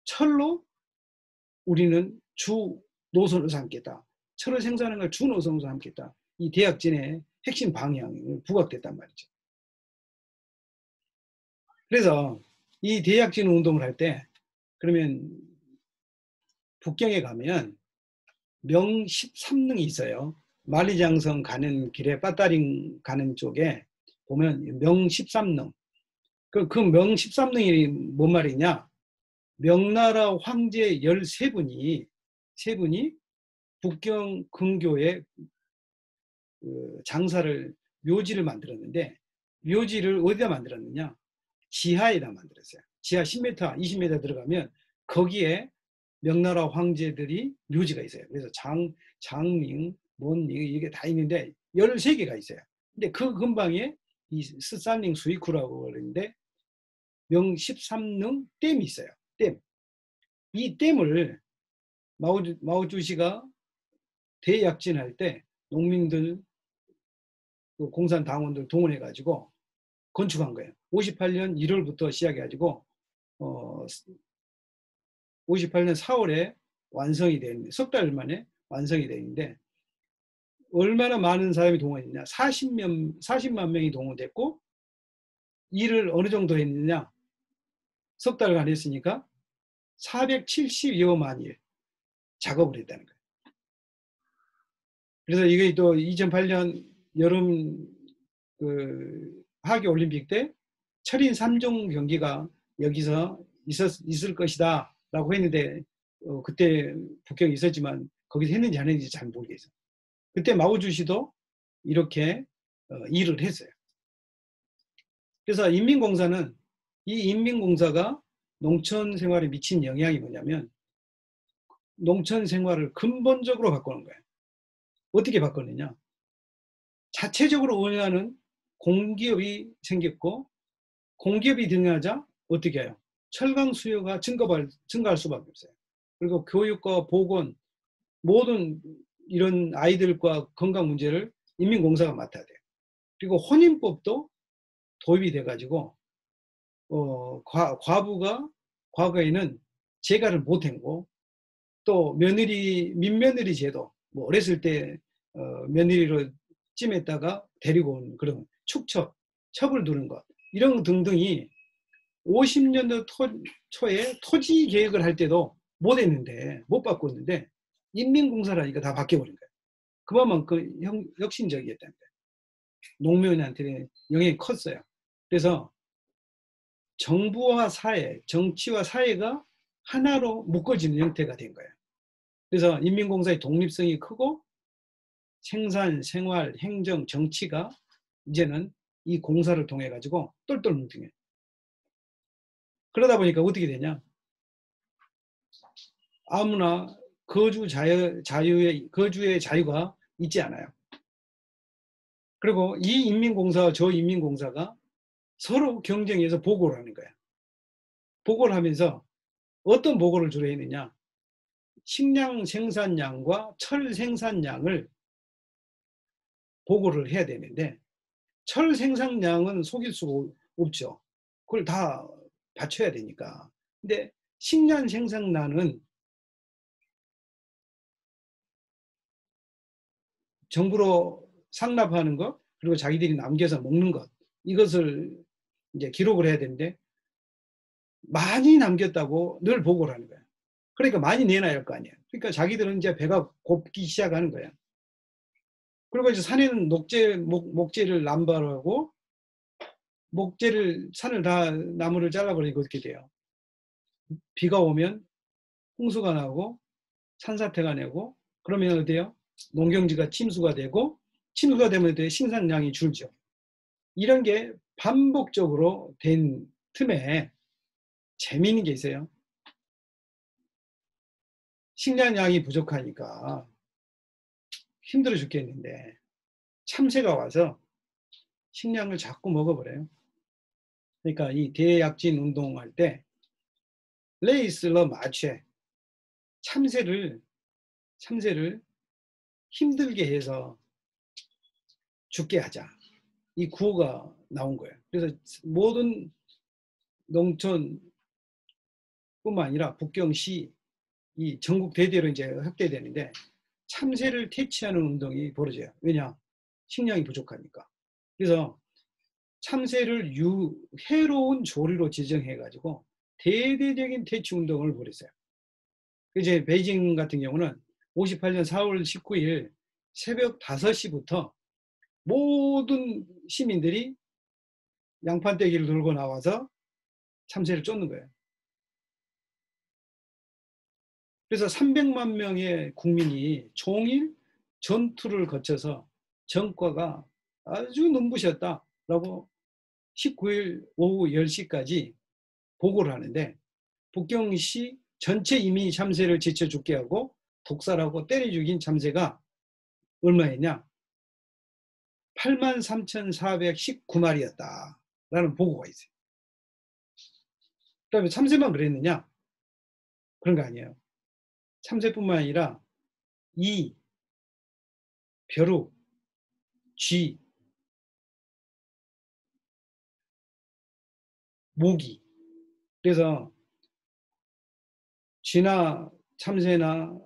Speaker 1: 철로 우리는 주 노선을 삼겠다. 철을 생산하는 걸 주 노선으로 삼겠다. 이 대약진의 핵심 방향이 부각됐단 말이죠. 그래서 이 대약진 운동을 할 때, 그러면 북경에 가면 명 13능이 있어요. 만리장성 가는 길에 빠따링 가는 쪽에 보면 명 13능. 명 13능이 뭔 말이냐? 명나라 황제 13분이 북경 근교에 장사를, 묘지를 만들었는데, 묘지를 어디다 만들었느냐? 지하에다 만들었어요. 지하 10m, 20m 들어가면 거기에 명나라 황제들이 묘지가 있어요. 그래서 장밍, mon밍 이게 다 있는데 13개가 있어요. 근데 그 근방에 이 스산링 수이쿠라고 그러는데 명 13능 댐이 있어요. 댐. 이 댐을 마오쩌시가 대약진할 때 농민들, 공산당원들 동원해가지고 건축한 거예요. 58년 1월부터 시작해가지고 58년 4월에 완성이 되는데, 석 달 만에 완성이 되는데, 얼마나 많은 사람이 동원했냐? 40만 명이 동원됐고, 일을 어느 정도 했느냐? 석 달간 했으니까 470여만 일 작업을 했다는 거예요. 그래서 이게 또 2008년 여름 하계 올림픽 때 철인 3종 경기가 여기서 있을 것이다 라고 했는데, 그때 북경이 있었지만 거기서 했는지 안 했는지 잘 모르겠어요. 그때 마오쩌시도 이렇게 일을 했어요. 그래서 이 인민공사가 농촌 생활에 미친 영향이 뭐냐면 농촌 생활을 근본적으로 바꾸는 거예요. 어떻게 바꿨느냐? 자체적으로 운영하는 공기업이 생겼고, 공기업이 등장하자 어떻게 해요? 철강 수요가 증가할 수밖에 없어요. 그리고 교육과 보건, 모든 이런 아이들과 건강 문제를 인민공사가 맡아야 돼요. 그리고 혼인법도 도입이 돼가지고 과부가 과거에는 재가를 못했고, 또 민며느리 제도, 뭐 어렸을 때 며느리로 찜했다가 데리고 온 그런 첩을 두는 것, 이런 등등이 50년대 초에 토지 계획을 할 때도 못 바꿨는데 인민공사라니까 다 바뀌어버린 거예요. 그만큼 혁신적이었다는 거예요. 농민한테 영향이 컸어요. 그래서 정부와 사회, 정치와 사회가 하나로 묶어지는 형태가 된 거예요. 그래서 인민공사의 독립성이 크고 생산, 생활, 행정, 정치가 이제는 이 공사를 통해 가지고 똘똘 뭉뚱해요. 그러다 보니까 어떻게 되냐? 아무나 거주의 자유가 있지 않아요. 그리고 이 인민공사와 저 인민공사가 서로 경쟁해서 보고를 하는 거예요. 보고를 하면서 어떤 보고를 주로 했느냐? 식량 생산량과 철 생산량을 보고를 해야 되는데, 철 생산량은 속일 수가 없죠. 그걸 다 받쳐야 되니까. 근데 식량 생산량은 정부로 상납하는 것, 그리고 자기들이 남겨서 먹는 것, 이것을 이제 기록을 해야 되는데 많이 남겼다고 늘 보고를 하는 거야. 그러니까 많이 내놔야 할 거 아니에요. 그러니까 자기들은 이제 배가 고프기 시작하는 거야. 그리고 이제 산에는 목재를 남발하고 산을 다 나무를 잘라버리고 이렇게 돼요. 비가 오면 홍수가 나고 산사태가 나고 그러면 어때요? 농경지가 침수가 되고 침수가 되면 어때요? 생산량이 줄죠. 이런 게 반복적으로 된 틈에 재미있는 게 있어요. 식량량이 부족하니까 힘들어 죽겠는데 참새가 와서 식량을 자꾸 먹어버려요. 그러니까 이 대약진 운동할 때 레이슬러 마취 참새를 힘들게 해서 죽게 하자. 이 구호가 나온 거예요. 그래서 모든 농촌뿐만 아니라 북경시 이 전국 대대로 이제 확대되는데 참새를 퇴치하는 운동이 벌어져요. 왜냐? 식량이 부족하니까. 그래서 참새를 해로운 조류로 지정해가지고 대대적인 퇴치 운동을 벌였어요. 이제 베이징 같은 경우는 58년 4월 19일 새벽 5시부터 모든 시민들이 양판떼기를 들고 나와서 참새를 쫓는 거예요. 그래서 300만 명의 국민이 종일 전투를 거쳐서 전과가 아주 눈부셨다라고 19일 오후 10시까지 보고를 하는데 북경시 전체 이민이 참새를 지쳐 죽게 하고 독살하고 때려 죽인 참새가 얼마였냐? 83,419마리였다라는 보고가 있어요. 그다음에 참새만 그랬느냐? 그런 거 아니에요. 참새뿐만 아니라 이, 벼룩, 쥐, 모기. 그래서 쥐나 참새나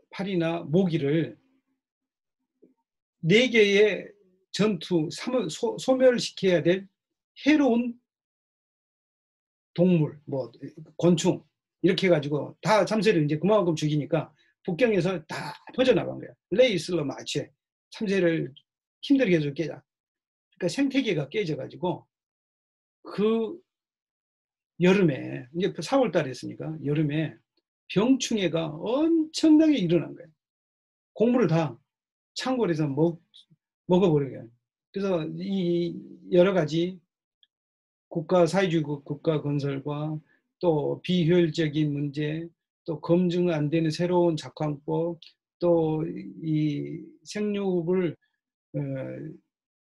Speaker 1: 파리나 모기를 4개의 전투, 소멸시켜야 될 해로운 동물, 뭐 곤충 이렇게 해가지고 다 참새를 이제 그만큼 죽이니까 북경에서 다 퍼져나간 거야. 레이슬러 마취 참새를 힘들게 해서 깨자. 그러니까 생태계가 깨져가지고 그 여름에 이제 4월 달에 했으니까 여름에 병충해가 엄청나게 일어난 거예요. 곡물을 다 창궐해서 먹어버려요. 그래서 이 여러 가지 사회주의 국가 건설과 또 비효율적인 문제, 또 검증 안 되는 새로운 작황법, 또 이 생육을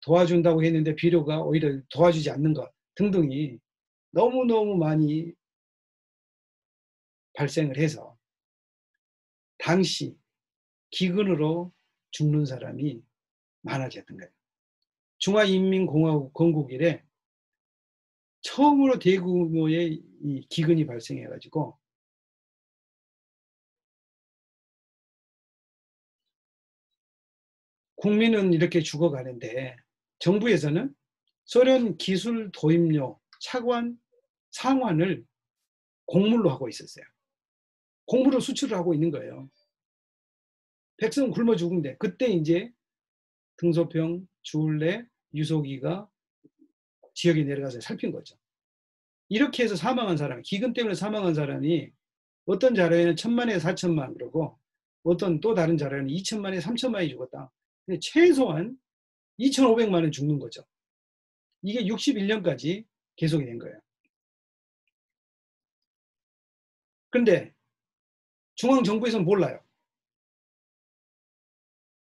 Speaker 1: 도와준다고 했는데 비료가 오히려 도와주지 않는 것 등등이 너무너무 많이 발생을 해서 당시 기근으로 죽는 사람이 많아졌던 거예요. 중화인민공화국 건국 이래 처음으로 대규모의 이 기근이 발생해가지고 국민은 이렇게 죽어가는데 정부에서는 소련 기술 도입료 차관 상환을 곡물로 하고 있었어요. 곡물을 수출을 하고 있는 거예요. 백성은 굶어 죽은데 그때 이제 등소평, 주울레, 유소기가 지역에 내려가서 살핀 거죠. 이렇게 해서 사망한 사람, 기근 때문에 사망한 사람이 어떤 자료에는 1,000만에서 4,000만 그러고 어떤 또 다른 자료에는 2,000만에서 3,000만이 죽었다. 근데 최소한 2,500만은 죽는 거죠. 이게 61년까지 계속이 된 거예요. 그런데 중앙정부에서는 몰라요.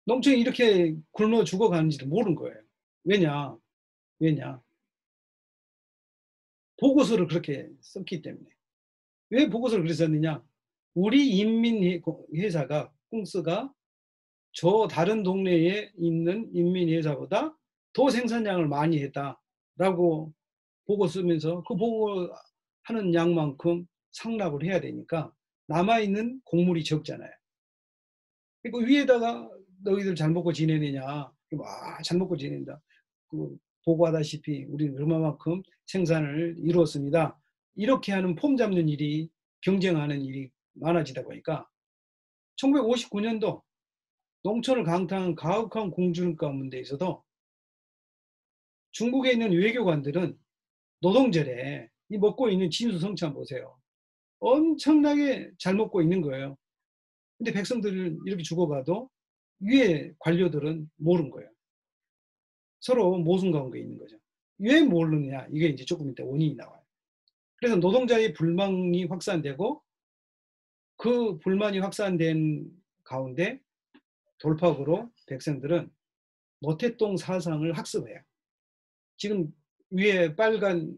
Speaker 1: 농촌이 이렇게 굶어 죽어가는지도 모르는 거예요. 왜냐? 보고서를 그렇게 썼기 때문에. 왜 보고서를 그렇게 썼느냐? 우리 인민회사가 꿍스가 저 다른 동네에 있는 인민회사보다 더 생산량을 많이 했다라고 보고 쓰면서 그 보고하는 양만큼 상납을 해야 되니까 남아있는 곡물이 적잖아요. 그리고 위에다가 너희들 잘 먹고 지내느냐. 잘 먹고 지낸다. 보고하다시피 우리는 얼마만큼 생산을 이루었습니다. 이렇게 하는 폼 잡는 일이, 경쟁하는 일이 많아지다 보니까 1959년도 농촌을 강타한 가혹한 공준 가운데에서도 중국에 있는 외교관들은 노동절에 이 먹고 있는 진수성찬 보세요. 엄청나게 잘 먹고 있는 거예요. 근데 백성들은 이렇게 죽어가도 위에 관료들은 모르는 거예요. 서로 모순 가운데 있는 거죠. 왜 모르느냐? 이게 이제 조금 이따 원인이 나와요. 그래서 노동자의 불만이 확산되고 그 불만이 확산된 가운데 돌파구로 백성들은 모택동 사상을 학습해요. 지금 위에 빨간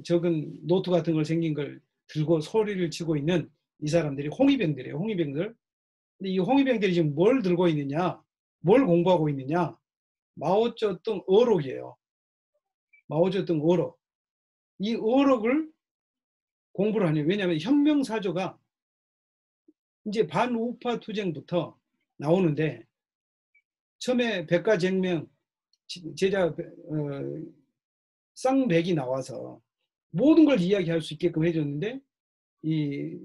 Speaker 1: 적은 노트 같은 걸 생긴 걸 들고 소리를 치고 있는 이 사람들이 홍위병들이에요. 홍위병들. 근데 이 홍위병들이 지금 뭘 들고 있느냐? 뭘 공부하고 있느냐? 마오쩌둥 어록이에요. 마오쩌둥 어록. 이 어록을 공부를 하냐? 왜냐하면 혁명사조가 이제 반우파 투쟁부터 나오는데 처음에 백가쟁명 제자 쌍백이 나와서 모든 걸 이야기할 수 있게끔 해줬는데 이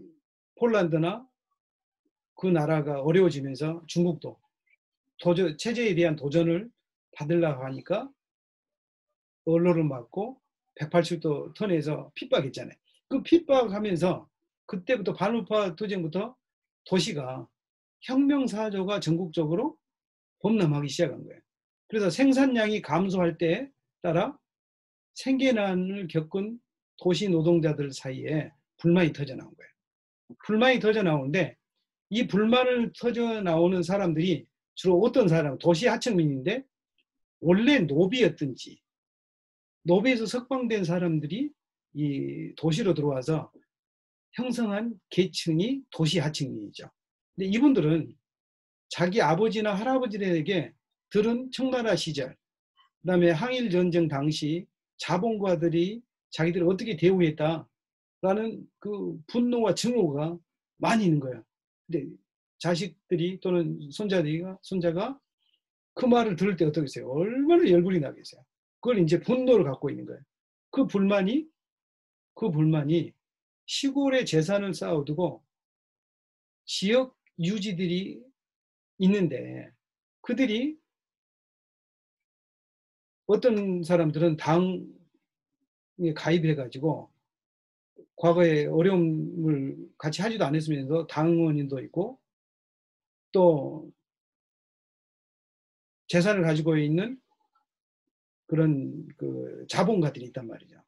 Speaker 1: 폴란드나 그 나라가 어려워지면서 중국도 체제에 대한 도전을 받으려고 하니까 언론을 막고 180도 턴에서 핍박했잖아요. 그 핍박하면서 그때부터 반우파 투쟁부터 도시가 혁명사조가 전국적으로 범람하기 시작한 거예요. 그래서 생산량이 감소할 때에 따라 생계난을 겪은 도시 노동자들 사이에 불만이 터져나온 거예요. 불만이 터져나오는데 이 불만을 터져나오는 사람들이 주로 어떤 사람, 도시 하층민인데 원래 노비였든지 노비에서 석방된 사람들이 이 도시로 들어와서 형성한 계층이 도시 하층민이죠. 근데 이분들은 자기 아버지나 할아버지들에게 들은 청나라 시절, 그다음에 항일전쟁 당시 자본가들이 자기들을 어떻게 대우했다라는 그 분노와 증오가 많이 있는 거예요. 근데 자식들이 또는 손자가 그 말을 들을 때 어떠겠어요? 얼마나 열불이 나겠어요. 그걸 이제 분노를 갖고 있는 거예요. 그 불만이 시골에 재산을 쌓아두고 지역 유지들이 있는데 그들이 어떤 사람들은 당에 가입해가지고 과거에 어려움을 같이 하지도 않았으면서 당원인도 있고 또 재산을 가지고 있는 그런 그 자본가들이 있단 말이죠.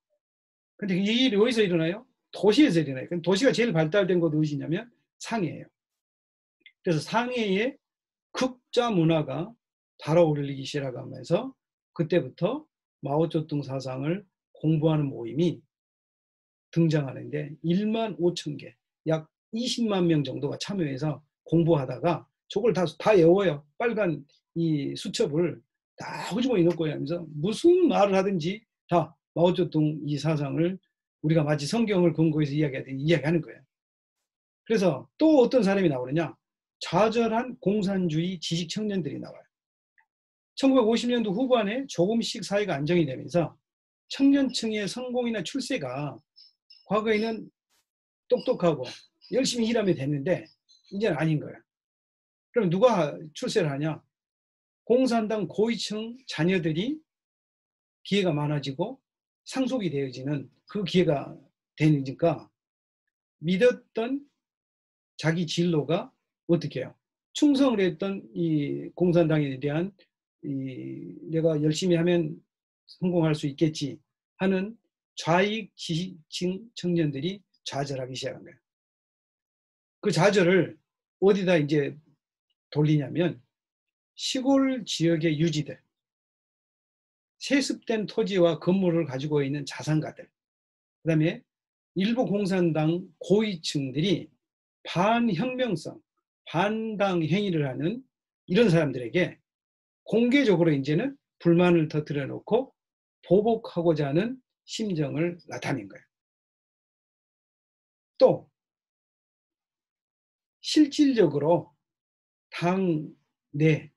Speaker 1: 근데 이 일이 어디서 일어나요? 도시에서 일어나요. 도시가 제일 발달된 곳 어디냐면 상해예요. 그래서 상해에 극좌 문화가 달아오르기 시작하면서 그때부터 마오쩌둥 사상을 공부하는 모임이 등장하는데 1만 5천 개, 약 20만 명 정도가 참여해서 공부하다가 저걸 다 외워요. 빨간 이 수첩을 다 흐지부지 넣고 하면서 무슨 말을 하든지 다 마오쩌둥 이 사상을 우리가 마치 성경을 근거해서 이야기하는 거예요. 그래서 또 어떤 사람이 나오느냐? 좌절한 공산주의 지식 청년들이 나와요. 1950년도 후반에 조금씩 사회가 안정이 되면서 청년층의 성공이나 출세가 과거에는 똑똑하고 열심히 일하면 됐는데 이제는 아닌 거예요. 그럼 누가 출세를 하냐? 공산당 고위층 자녀들이 기회가 많아지고 상속이 되어지는 그 기회가 되니까 믿었던 자기 진로가 어떻게 해요? 충성을 했던 이 공산당에 대한 내가 열심히 하면 성공할 수 있겠지 하는 좌익 지식층 청년들이 좌절하기 시작한 거예요. 그 좌절을 어디다 이제 돌리냐면 시골 지역의 유지들, 세습된 토지와 건물을 가지고 있는 자산가들, 그다음에 일부 공산당 고위층들이 반혁명성, 반당 행위를 하는 이런 사람들에게 공개적으로 이제는 불만을 터뜨려 놓고 보복하고자 하는 심정을 나타낸 거예요. 또 실질적으로 당내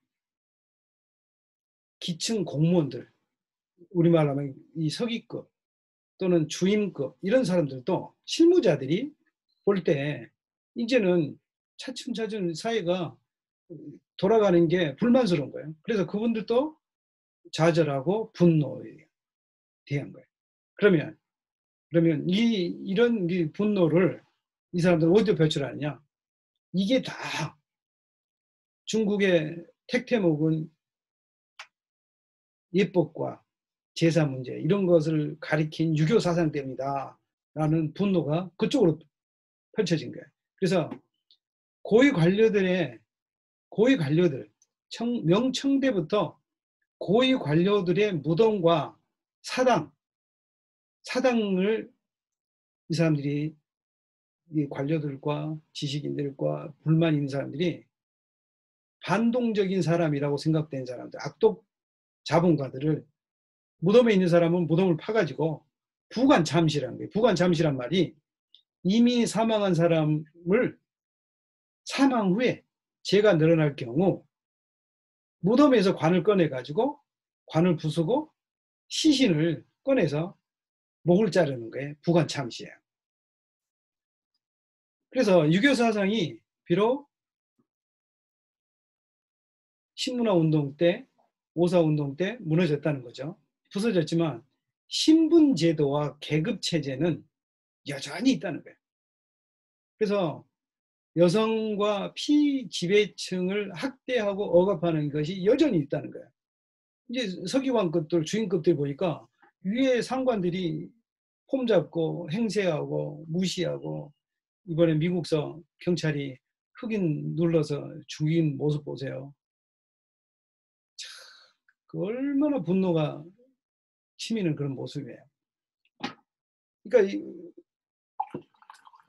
Speaker 1: 기층 공무원들, 우리말로 하면 이 서기급 또는 주임급 이런 사람들도 실무자들이 볼 때 이제는 차츰차츰 사회가 돌아가는 게 불만스러운 거예요. 그래서 그분들도 좌절하고 분노에 대한 거예요. 그러면 이런 분노를 이 사람들은 어디에 표출하느냐? 이게 다 중국의 택퇴 먹은 예법과 제사 문제 이런 것을 가리킨 유교 사상 때문이다 라는 분노가 그쪽으로 펼쳐진 거예요. 그래서 고위 관료들 명청대부터 고위 관료들의 무덤과 사당을 이 사람들이, 이 관료들과 지식인들과 불만 있는 사람들이 반동적인 사람이라고 생각된 사람들, 악독 자본가들을, 무덤에 있는 사람은 무덤을 파가지고 부관참시라는 거예요. 부관참시란 말이 이미 사망한 사람을 사망 후에 죄가 늘어날 경우 무덤에서 관을 꺼내가지고 관을 부수고 시신을 꺼내서 목을 자르는 거예요. 부관참시예요. 그래서 유교 사상이 비록 신문화 운동 때, 오사 운동 때 무너졌다는 거죠. 부서졌지만 신분 제도와 계급 체제는 여전히 있다는 거예요. 그래서 여성과 피지배층을 학대하고 억압하는 것이 여전히 있다는 거예요. 이제 서기관급들, 주임급들 보니까 위에 상관들이 폼 잡고 행세하고 무시하고, 이번에 미국서 경찰이 흑인 눌러서 죽인 모습 보세요. 그 얼마나 분노가 치미는 그런 모습이에요. 그러니까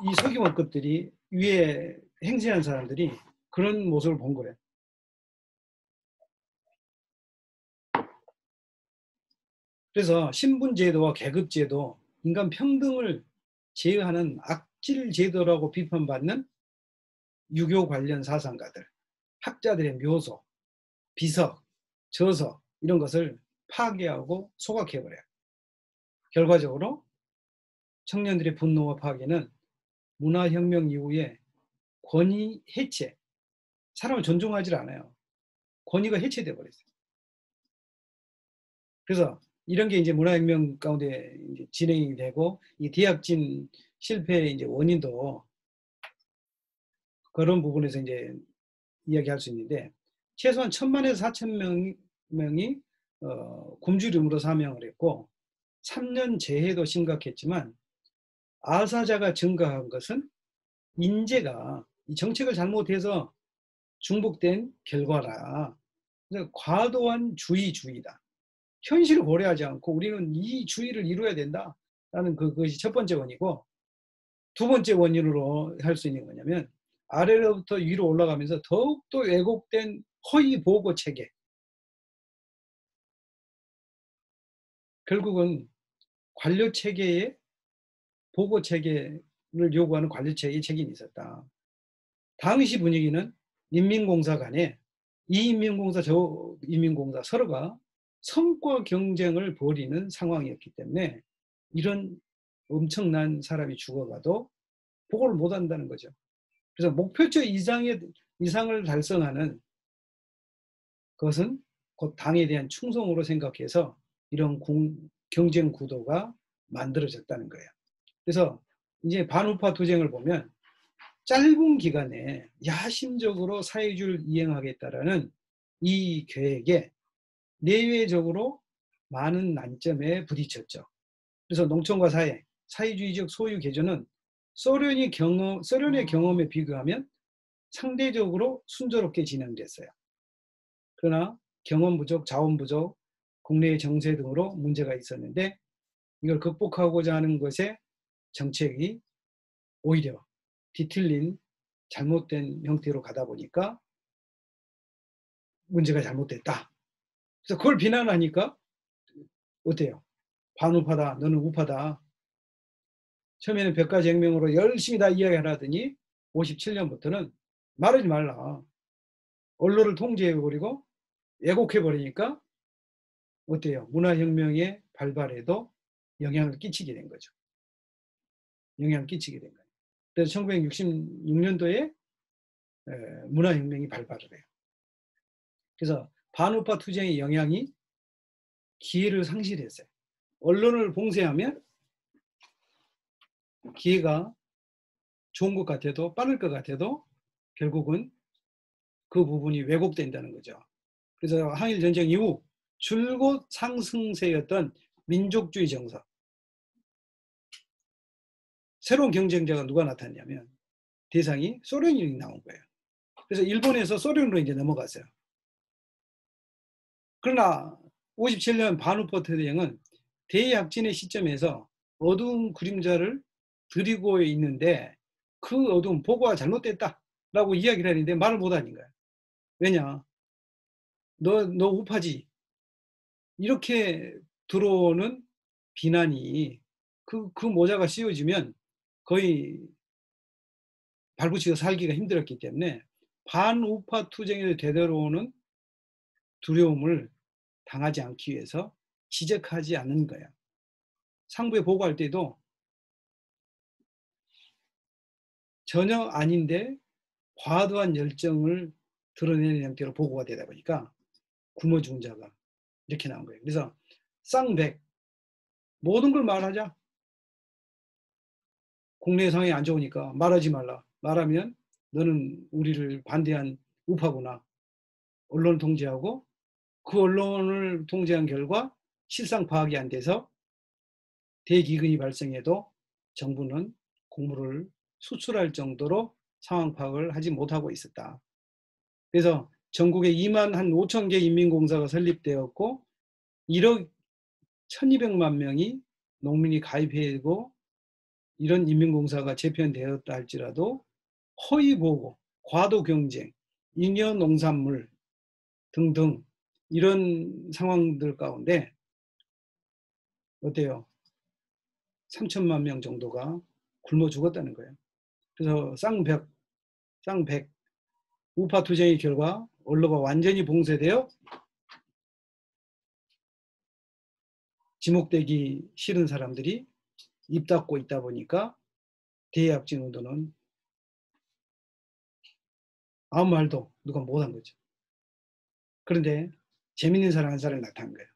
Speaker 1: 이 서기관급들이 위에 행세한 사람들이 그런 모습을 본 거예요. 그래서 신분제도와 계급제도, 인간 평등을 제어하는 악질 제도라고 비판받는 유교 관련 사상가들, 학자들의 묘소, 비석, 저서 이런 것을 파괴하고 소각해버려요. 결과적으로 청년들의 분노와 파괴는 문화혁명 이후에 권위 해체, 사람을 존중하지 않아요. 권위가 해체돼 버렸어요. 그래서 이런 게 이제 문화혁명 가운데 이제 진행이 되고, 이 대약진 실패의 이제 원인도 그런 부분에서 이제 이야기할 수 있는데, 최소한 1,000만에서 4,000명이 굶주림으로 사망을 했고, 3년 재해도 심각했지만 아사자가 증가한 것은 인재가 이 정책을 잘못해서 중복된 결과라. 그래서 과도한 주의다. 현실을 고려하지 않고 우리는 이 주의를 이루어야 된다라는 그것이 첫 번째 원이고, 두 번째 원인으로 할 수 있는 거냐면 아래로부터 위로 올라가면서 더욱더 왜곡된 허위 보고 체계. 결국은 관료 체계에 보고 체계를 요구하는 관료 체계의 책임이 있었다. 당시 분위기는 인민공사 간에 이 인민공사 저 인민공사 서로가 성과 경쟁을 벌이는 상황이었기 때문에 이런 엄청난 사람이 죽어가도 보고를 못한다는 거죠. 그래서 목표치 이상을 달성하는 것은 곧 당에 대한 충성으로 생각해서 이런 경쟁 구도가 만들어졌다는 거예요. 그래서 이제 반우파 투쟁을 보면 짧은 기간에 야심적으로 사회주의를 이행하겠다라는 이 계획에 내외적으로 많은 난점에 부딪혔죠. 그래서 농촌과 사회주의적 소유 개조는 소련의 경험에 비교하면 상대적으로 순조롭게 진행됐어요. 그러나 경험 부족, 자원 부족, 국내의 정세 등으로 문제가 있었는데, 이걸 극복하고자 하는 것에 정책이 오히려 뒤틀린 잘못된 형태로 가다 보니까 문제가 잘못됐다. 그래서 그걸 비난하니까 어때요? 반우파다, 너는 우파다. 처음에는 백가쟁명으로 열심히 다 이야기하더니 57년부터는 말하지 말라. 언론을 통제해버리고 왜곡해버리니까 어때요? 문화혁명의 발발에도 영향을 끼치게 된 거죠. 영향을 끼치게 된 거예요. 그래서 1966년도에 문화혁명이 발발을 해요. 그래서 반우파 투쟁의 영향이 기회를 상실했어요. 언론을 봉쇄하면 기회가 좋은 것 같아도 빠를 것 같아도 결국은 그 부분이 왜곡된다는 거죠. 그래서 한일전쟁 이후 줄곧 상승세였던 민족주의 정서. 새로운 경쟁자가 누가 나타났냐면 대상이 소련이 나온 거예요. 그래서 일본에서 소련으로 이제 넘어갔어요. 그러나 57년 반우파 투쟁은 대약진의 시점에서 어두운 그림자를 드리고 있는데 그 어두운 보고가 잘못됐다라고 이야기를 하는데 말을 못하는 거예요. 왜냐? 너 우파지. 이렇게 들어오는 비난이 그 모자가 씌워지면 거의 발붙이고 살기가 힘들었기 때문에 반우파 투쟁에 되돌아오는 두려움을 당하지 않기 위해서 지적하지 않는 거야. 상부에 보고할 때도 전혀 아닌데 과도한 열정을 드러내는 형태로 보고가 되다 보니까 굶어 죽은 자가 이렇게 나온 거예요. 그래서 쌍백 모든 걸 말하자. 국내 상황이 안 좋으니까 말하지 말라. 말하면 너는 우리를 반대한 우파구나. 언론을 통제하고 그 언론을 통제한 결과 실상 파악이 안 돼서 대기근이 발생해도 정부는 공무를 수출할 정도로 상황 파악을 하지 못하고 있었다. 그래서 전국에 2만 한 5천 개 인민공사가 설립되었고 1억 1200만 명이 농민이 가입해고 이런 인민공사가 재편되었다 할지라도 허위보고, 과도경쟁, 잉여농산물 등등 이런 상황들 가운데 어때요? 3천만 명 정도가 굶어 죽었다는 거예요. 그래서 쌍백, 우파 투쟁의 결과 언로가 완전히 봉쇄되어 지목되기 싫은 사람들이 입 닫고 있다 보니까 대약진 운동은 아무 말도 누가 못한 거죠. 그런데 재밌는 사람 한 사람이 나타난 거예요.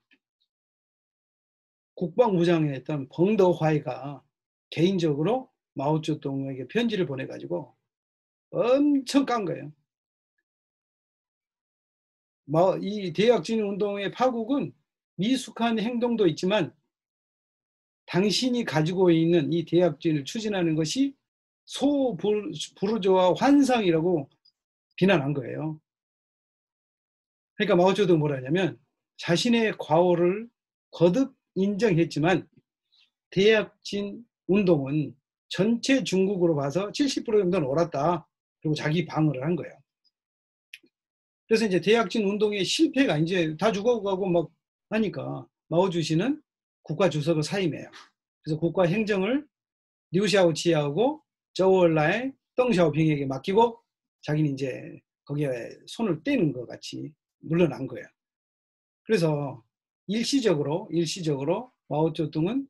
Speaker 1: 국방부장에 했던 벙더화이가 개인적으로 마오쩌둥에게 편지를 보내가지고 엄청 깐 거예요. 이 대약진 운동의 파국은 미숙한 행동도 있지만 당신이 가지고 있는 이 대약진을 추진하는 것이 소부르조아 환상이라고 비난한 거예요. 그러니까 마오쩌둥 뭐라 하냐면 자신의 과오를 거듭 인정했지만 대약진 운동은 전체 중국으로 봐서 70% 정도는 옳았다. 그리고 자기 방어를 한 거예요. 그래서 이제 대약진 운동의 실패가 이제 다 죽어가고 막 하니까 마오주시는 국가 주석을 사임해요. 그래서 국가 행정을 리우샤오치하고 저우얼라의 덩샤오핑에게 맡기고 자기는 이제 거기에 손을 떼는 것 같이 물러난 거예요. 그래서 일시적으로 마오쩌둥은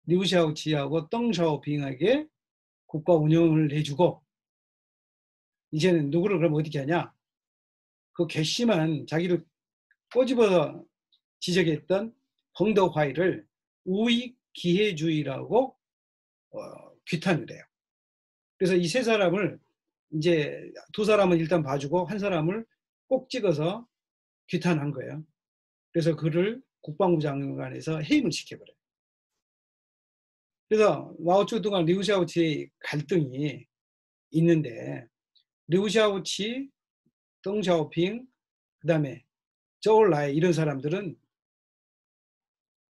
Speaker 1: 리우샤오치하고 덩샤오핑에게 국가 운영을 해주고 이제는 누구를 그럼 어떻게 하냐? 그 괘씸한 자기를 꼬집어서 지적했던 벙더화이를 우익 기회주의라고 규탄을 해요. 그래서 이 세 사람을 이제 두 사람은 일단 봐주고 한 사람을 꼭 찍어서 규탄한 거예요. 그래서 그를 국방부 장관에서 해임을 시켜버려요. 그래서 마오쩌둥과 리우샤오치의 갈등이 있는데 리우샤오치, 덩샤오핑, 그다음에 저올라이 이런 사람들은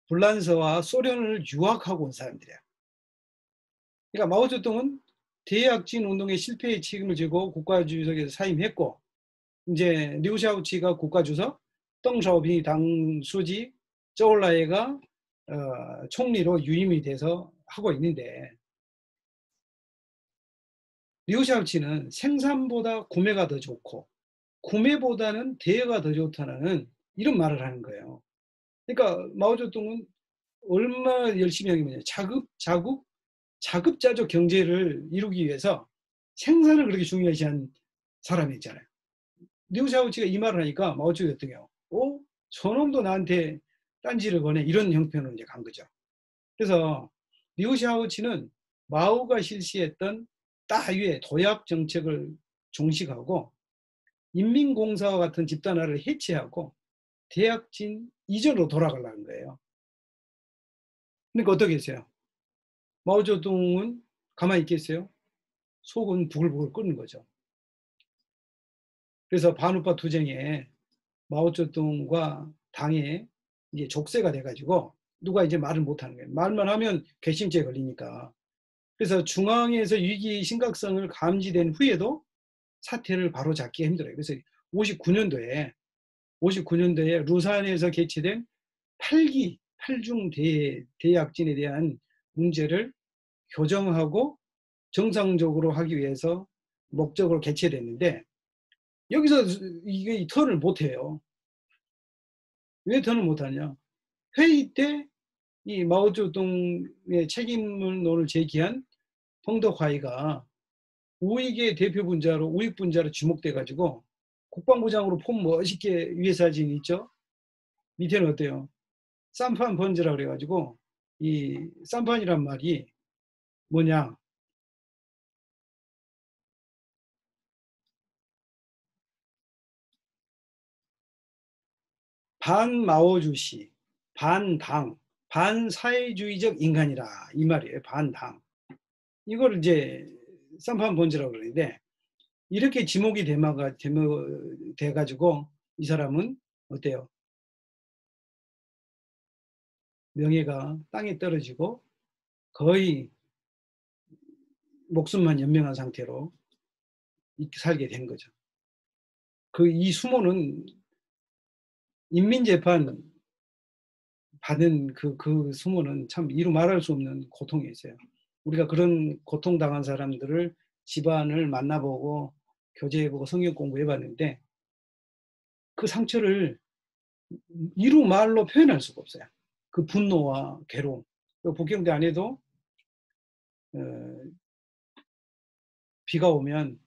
Speaker 1: 불란서와 소련을 유학하고 온 사람들이야. 그러니까 마오쩌둥은 대약진 운동의 실패의 책임을 지고 국가주석에서 사임했고 이제 리우샤오치가 국가주석, 덩샤오핑이 당수지, 저올라이가 총리로 유임이 돼서 하고 있는데 리우샤오치는 생산보다 구매가 더 좋고 구매보다는 대여가 더 좋다는 이런 말을 하는 거예요. 그러니까 마오쩌둥은 얼마나 열심히 하는 게 뭐냐. 자급자족 경제를 이루기 위해서 생산을 그렇게 중요시한 사람이잖아요. 리우샤오치가 이 말을 하니까 마오쩌둥 같은 경우, 저놈도 나한테 딴지를 거네. 이런 형편으로 이제 간 거죠. 그래서 리우샤오치는 마오가 실시했던 따위의 도약 정책을 종식하고 인민공사와 같은 집단화를 해체하고 대약진 이전으로 돌아가려는 거예요. 그러니까 어떻게 했어요? 마오쩌둥은 가만히 있겠어요? 속은 부글부글 끓는 거죠. 그래서 반우파 투쟁에 마오쩌둥과 당에 이제 족쇄가 돼가지고 누가 이제 말을 못하는 거예요. 말만 하면 괘씸죄에 걸리니까. 그래서 중앙에서 위기 심각성을 감지된 후에도 사태를 바로잡기가 힘들어요. 그래서 59년도에 루산에서 개최된 8기 8중 대약진에 대한 문제를 교정하고 정상적으로 하기 위해서 목적으로 개최됐는데 여기서 이게 턴을 못해요. 왜 턴을 못하냐? 회의 때 이 마오쩌둥의 책임론을 제기한 펑덕화이가 우익의 대표 분자로 우익 분자로 지목돼 가지고 국방부장으로 폼 멋있게 위에 사진 있죠? 밑에는 어때요? 쌈판 번즈라 그래가지고 이 쌈판이란 말이 뭐냐? 반마오주시, 반당, 반사회주의적 인간이라 이 말이에요. 반당. 이걸 이제 쌈판 번즈라고 그러는데 이렇게 지목이 돼가지고 이 사람은 어때요? 명예가 땅에 떨어지고 거의 목숨만 연명한 상태로 살게 된 거죠. 이 수모는 인민재판 받은 그 수모는 참 이루 말할 수 없는 고통이 있어요. 우리가 그런 고통당한 사람들을 집안을 만나보고 교제해보고 성경 공부해봤는데 그 상처를 이루 말로 표현할 수가 없어요. 그 분노와 괴로움. 북경대 안에도 비가 오면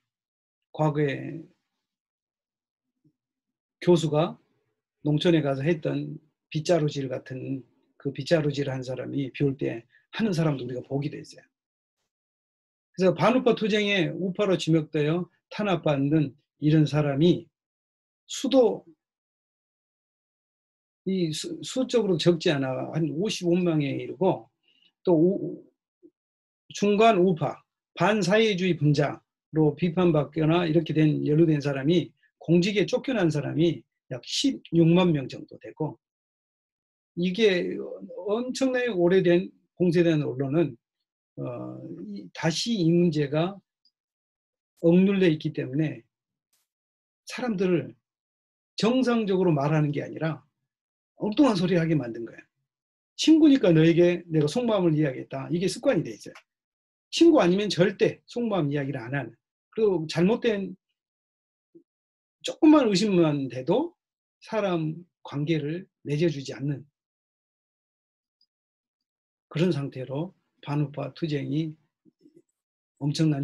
Speaker 1: 과거에 교수가 농촌에 가서 했던 빗자루질 같은 그 빗자루질 한 사람이 비 올 때 하는 사람도 우리가 보기도 했어요. 그래서 반우파 투쟁에 우파로 지목되어 탄압받는 이런 사람이 수도 수적으로 적지 않아 한 55명에 이르고 또 중간 우파 반사회주의 분자로 비판받거나 이렇게 연루된 사람이 공직에 쫓겨난 사람이 약 16만 명 정도 되고 이게 엄청나게 오래된 공세된 언론은 다시 이 문제가 억눌려 있기 때문에 사람들을 정상적으로 말하는 게 아니라 엉뚱한 소리 하게 만든 거예요. 친구니까 너에게 내가 속마음을 이야기했다. 이게 습관이 돼 있어요. 친구 아니면 절대 속마음 이야기를 안 하는. 그리고 잘못된 조금만 의심만 돼도 사람 관계를 맺어주지 않는 그런 상태로 반우파 투쟁이 엄청난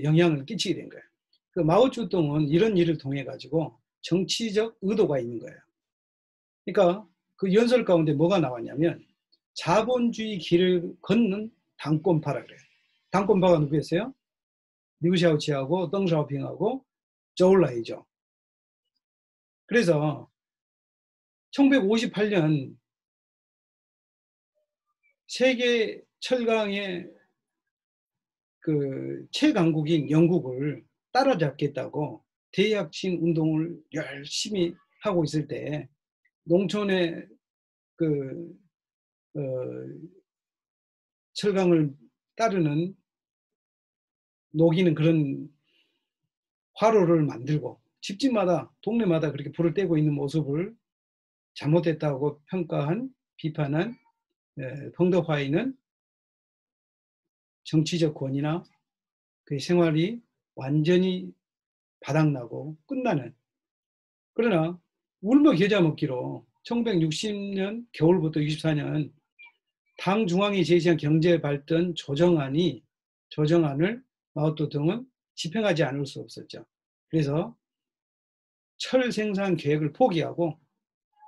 Speaker 1: 영향을 끼치게 된 거예요. 그 마오쩌둥은 이런 일을 통해 가지고 정치적 의도가 있는 거예요. 그러니까 그 연설 가운데 뭐가 나왔냐면 자본주의 길을 걷는 당권파라 그래요. 당권파가 누구였어요? 리우샤오치하고 덩샤오핑하고 저울라이죠. 그래서 1958년 세계 철강의 그 최강국인 영국을 따라잡겠다고 대약진 운동을 열심히 하고 있을 때 농촌의 그 철강을 따르는 녹이는 그런 화로를 만들고 집집마다 동네마다 그렇게 불을 떼고 있는 모습을 잘못됐다고 평가한 비판한 펑더화이는 정치적 권위나 그 생활이 완전히 바닥나고 끝나는. 그러나 울며 겨자 먹기로 1960년 겨울부터 64년 당 중앙이 제시한 경제발전 조정안을 마오쩌둥은 집행하지 않을 수 없었죠. 그래서 철 생산 계획을 포기하고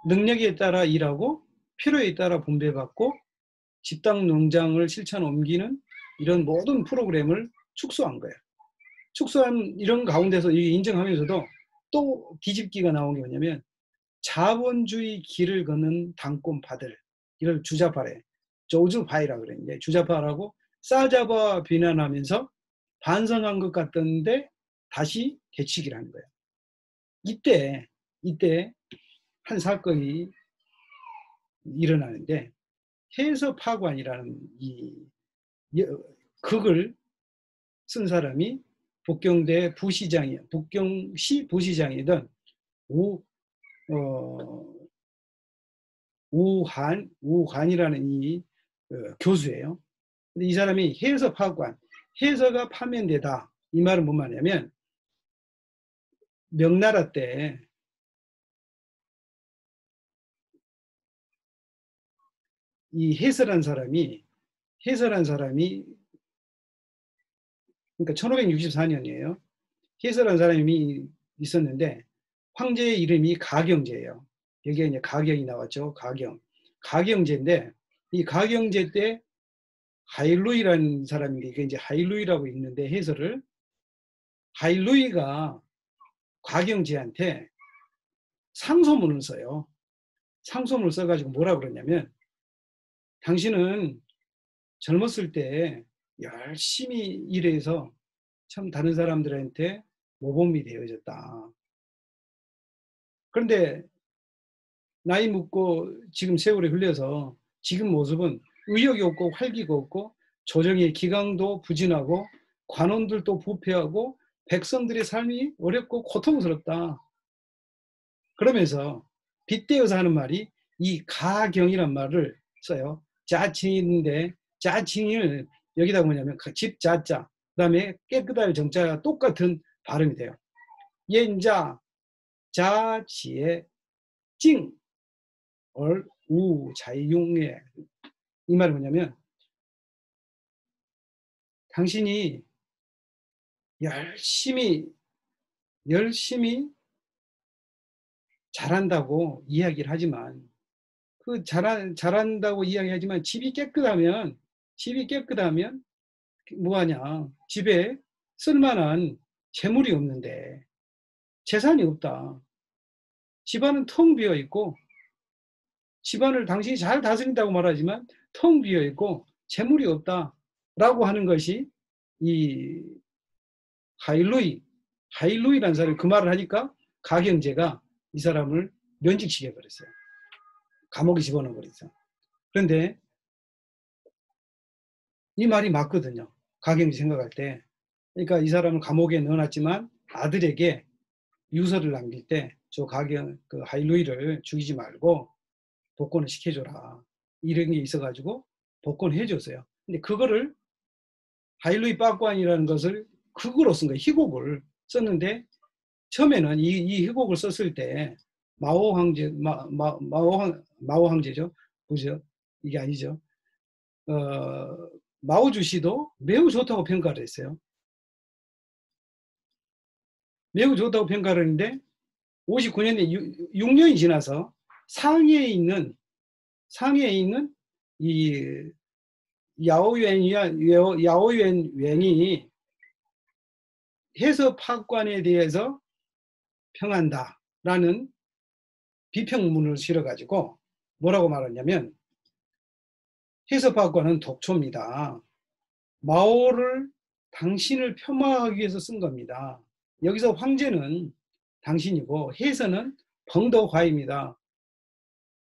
Speaker 1: 능력에 따라 일하고 필요에 따라 분배받고 집단 농장을 실천 옮기는 이런 모든 프로그램을 축소한 거예요. 축소한 이런 가운데서 인정하면서도 또 뒤집기가 나온 게 뭐냐면 자본주의 길을 걷는 당권파들, 이걸 주자파래. 조주파이라 그랬는데 주자파라고 싸잡아 비난하면서 반성한 것 같던데 다시 되치기를 하는 거예요. 이때 한 사건이 일어나는데 해서파관이라는 이 극을 쓴 사람이 북경시 부시장이던 우한이라는 이 교수예요. 근데 이 사람이 해서파관, 해서가 파면되다. 이 말은 뭔 말이냐면 명나라 때 이 해서란 사람이 그러니까 1564년이에요. 해서란 사람이 있었는데 황제의 이름이 가경제예요. 여기에 이제 가경이 나왔죠. 가경제인데 이 가경제 때 하일루이라는 사람인데 이게 이제 하일루이라고 읽는데 해설을 하일루이가 가경제한테 상소문을 써요. 상소문을 써가지고 뭐라 그러냐면 당신은 젊었을 때 열심히 일해서 참 다른 사람들한테 모범이 되어졌다. 그런데 나이 먹고 지금 세월이 흘려서 지금 모습은 의욕이 없고 활기가 없고 조정의 기강도 부진하고 관원들도 부패하고 백성들의 삶이 어렵고 고통스럽다. 그러면서 빗대어서 하는 말이 이 가경이란 말을 써요. 자칭인데 자칭을 여기다 뭐냐면 집 자자 그다음에 깨끗할 정자가 똑같은 발음이 돼요. yen자 자지의 찡 얼우자용의 이 말은 뭐냐면 당신이 열심히 잘한다고 이야기를 하지만 그 잘한다고 이야기하지만 집이 깨끗하면 뭐하냐? 집에 쓸만한 재물이 없는데 재산이 없다. 집안은 텅 비어 있고 집안을 당신이 잘 다스린다고 말하지만 텅 비어 있고 재물이 없다라고 하는 것이 이 하일루이라는 사람이 그 말을 하니까 가경제가 이 사람을 면직시켜 버렸어요. 감옥에 집어넣어 버렸어요. 그런데 이 말이 맞거든요. 가경제 생각할 때. 그러니까 이 사람을 감옥에 넣어놨지만 아들에게 유서를 남길 때 저 그 하일루이를 죽이지 말고 복권을 시켜줘라. 이런 게 있어가지고 복권해줬어요. 근데 그거를 하일루이 빠꾸안이라는 것을 극으로 쓴 거예요. 희곡을 썼는데 처음에는 이 희곡을 썼을 때 마오 황제죠. 뭐죠? 이게 아니죠. 마오주시도 매우 좋다고 평가를 했어요. 매우 좋다고 평가를 했는데 59년에 6년이 지나서 상해에 있는 이 야오유엔이 해서파관에 대해서 평한다라는 비평문을 실어가지고 뭐라고 말했냐면 해서파관은 독초입니다. 마오를 당신을 폄하하기 위해서 쓴 겁니다. 여기서 황제는 당신이고 해서는 벙더화입니다.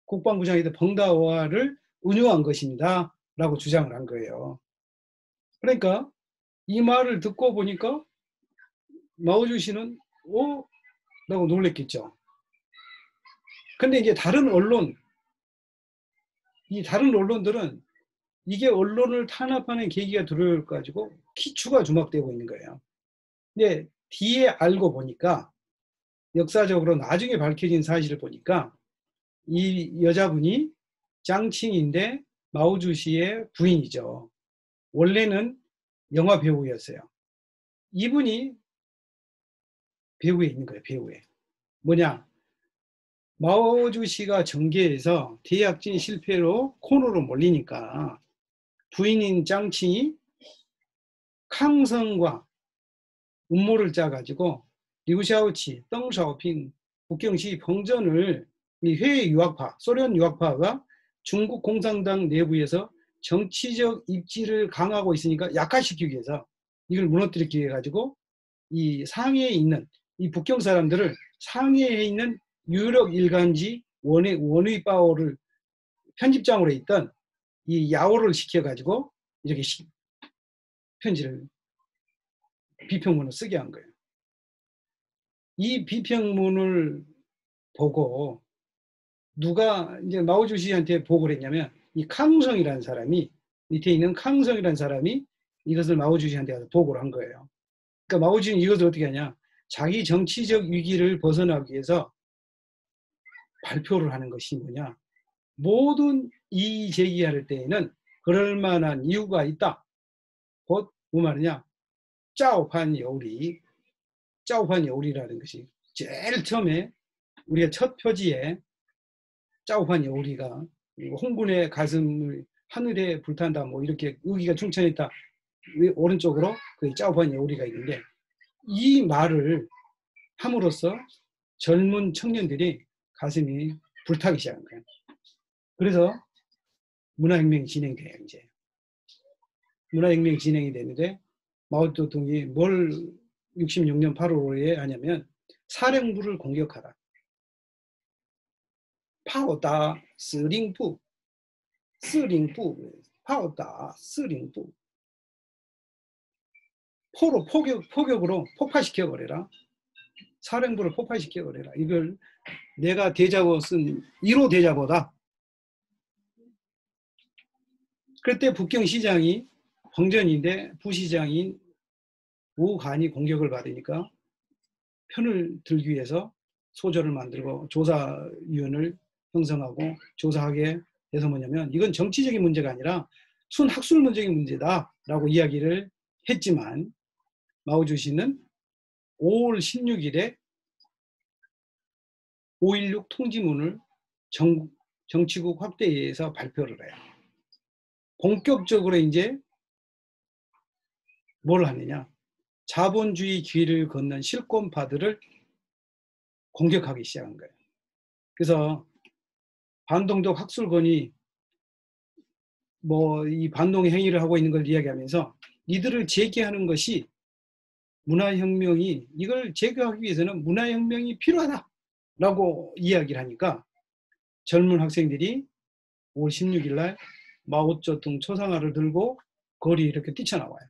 Speaker 1: 국방부장이 벙더화를 운용한 것입니다. 라고 주장을 한 거예요. 그러니까 이 말을 듣고 보니까 마오주씨는 라고 놀랬겠죠. 근데 이게 다른 언론들은 이게 언론을 탄압하는 계기가 들어가지고 추가 주목되고 있는 거예요. 근데 뒤에 알고 보니까 역사적으로 나중에 밝혀진 사실을 보니까 이 여자분이 짱칭인데 마오주시의 부인이죠. 원래는 영화 배우였어요. 이분이 배우에 있는 거예요. 배우에. 뭐냐? 마오주시가 전개해서 대약진 실패로 코너로 몰리니까 부인인 짱칭이 캉성과 음모를 짜가지고 리우샤오치, 덩샤오핑, 북경시 병전을 이 회의 유학파, 소련 유학파가 중국 공산당 내부에서 정치적 입지를 강화하고 있으니까 약화시키기 위해서 이걸 무너뜨리기 위해 가지고 이 상해에 있는 이 북경 사람들을 상해에 있는 유럽 일간지 원의바오를 편집장으로 있던 이 야오를 시켜가지고 이렇게 편지를 비평문을 쓰게 한 거예요. 이 비평문을 보고 누가 이제 마오주시한테 보고를 했냐면 이 캉성이라는 사람이 밑에 있는 캉성이라는 사람이 이것을 마오주시한테 가서 보고를 한 거예요. 그러니까 마오주시는 이것을 어떻게 하냐? 자기 정치적 위기를 벗어나기 위해서 발표를 하는 것이 뭐냐? 모든 이의 제기할 때에는 그럴 만한 이유가 있다. 곧 뭐 말이냐? 짜오판 여우리, 짜오판 여우리라는 것이 제일 처음에 우리가 첫 표지에 짜오판 여우리가 홍군의 가슴을 하늘에 불탄다 뭐 이렇게 의기가 충천했다. 오른쪽으로 그 짜오판 여우리가 있는데 이 말을 함으로써 젊은 청년들이 가슴이 불타기 시작한 거예요. 그래서 문화혁명이 진행돼요. 이제 문화혁명이 진행이 되는데 마오쩌둥이 뭘 66년 8월에 하냐면 사령부를 공격하라. 파오다 스링부, 파오다 스링부. 포로 포격으로 폭파시켜버려라. 사령부를 폭파시켜버려라. 이걸 내가 대자보 쓴 1호 대자보다. 그때 북경시장이 황전인데 부시장인 우간이 공격을 받으니까 편을 들기 위해서 소조를 만들고 조사위원을 형성하고 조사하게 해서 뭐냐면 이건 정치적인 문제가 아니라 순학술문적인 문제다라고 이야기를 했지만 마오주시는 5월 16일에 5.16 통지문을 정치국 확대회에서 발표를 해요. 본격적으로 이제 뭘 하느냐? 자본주의 길을 걷는 실권파들을 공격하기 시작한 거예요. 그래서 반동적 학술권이 뭐 이 반동의 행위를 하고 있는 걸 이야기하면서 이들을 제기하는 것이 문화혁명이 이걸 제거하기 위해서는 문화혁명이 필요하다라고 이야기를 하니까 젊은 학생들이 5월 16일 날 마오쩌둥 초상화를 들고 거리에 이렇게 뛰쳐나와요.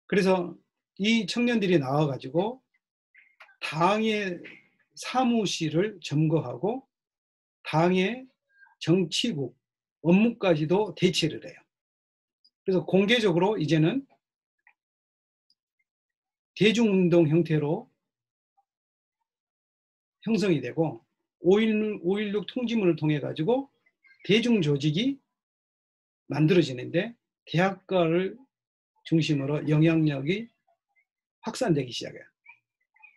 Speaker 1: 그래서 이 청년들이 나와가지고 당의 사무실을 점거하고 당의 정치국 업무까지도 대체를 해요. 그래서 공개적으로 이제는 대중운동 형태로 형성이 되고 5.16 통지문을 통해 가지고 대중조직이 만들어지는데 대학가를 중심으로 영향력이 확산되기 시작해요.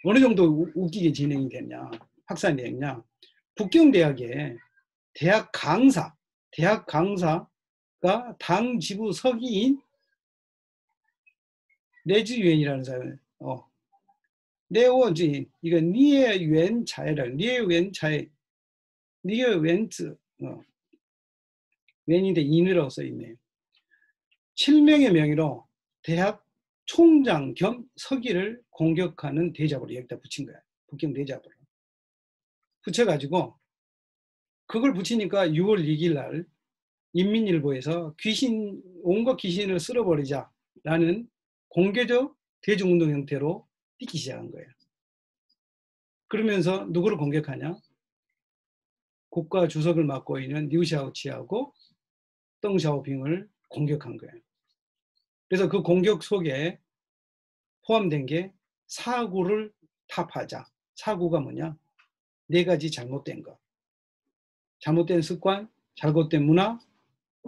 Speaker 1: 어느 정도 웃기게 진행이 됐냐, 확산이 됐냐. 북경대학에 대학 강사가 당 지부 서기인 레즈유엔이라는 사람을 내원지 이거 니에웬츠 웬인데 인이라고 써 있네요. 7명의 명의로 대학 총장 겸 서기를 공격하는 대자보를 여기다 붙인 거야. 북경 대자보를 붙여가지고 그걸 붙이니까 6월 2일 날 인민일보에서 온갖 귀신을 쓸어버리자라는 공개적 대중운동 형태로 뛰기 시작한 거예요. 그러면서 누구를 공격하냐? 국가 주석을 맡고 있는 리우샤오치하고 덩샤오핑을 공격한 거예요. 그래서 그 공격 속에 포함된 게 사구를 타파하자. 사구가 뭐냐? 네 가지 잘못된 것. 잘못된 습관, 잘못된 문화,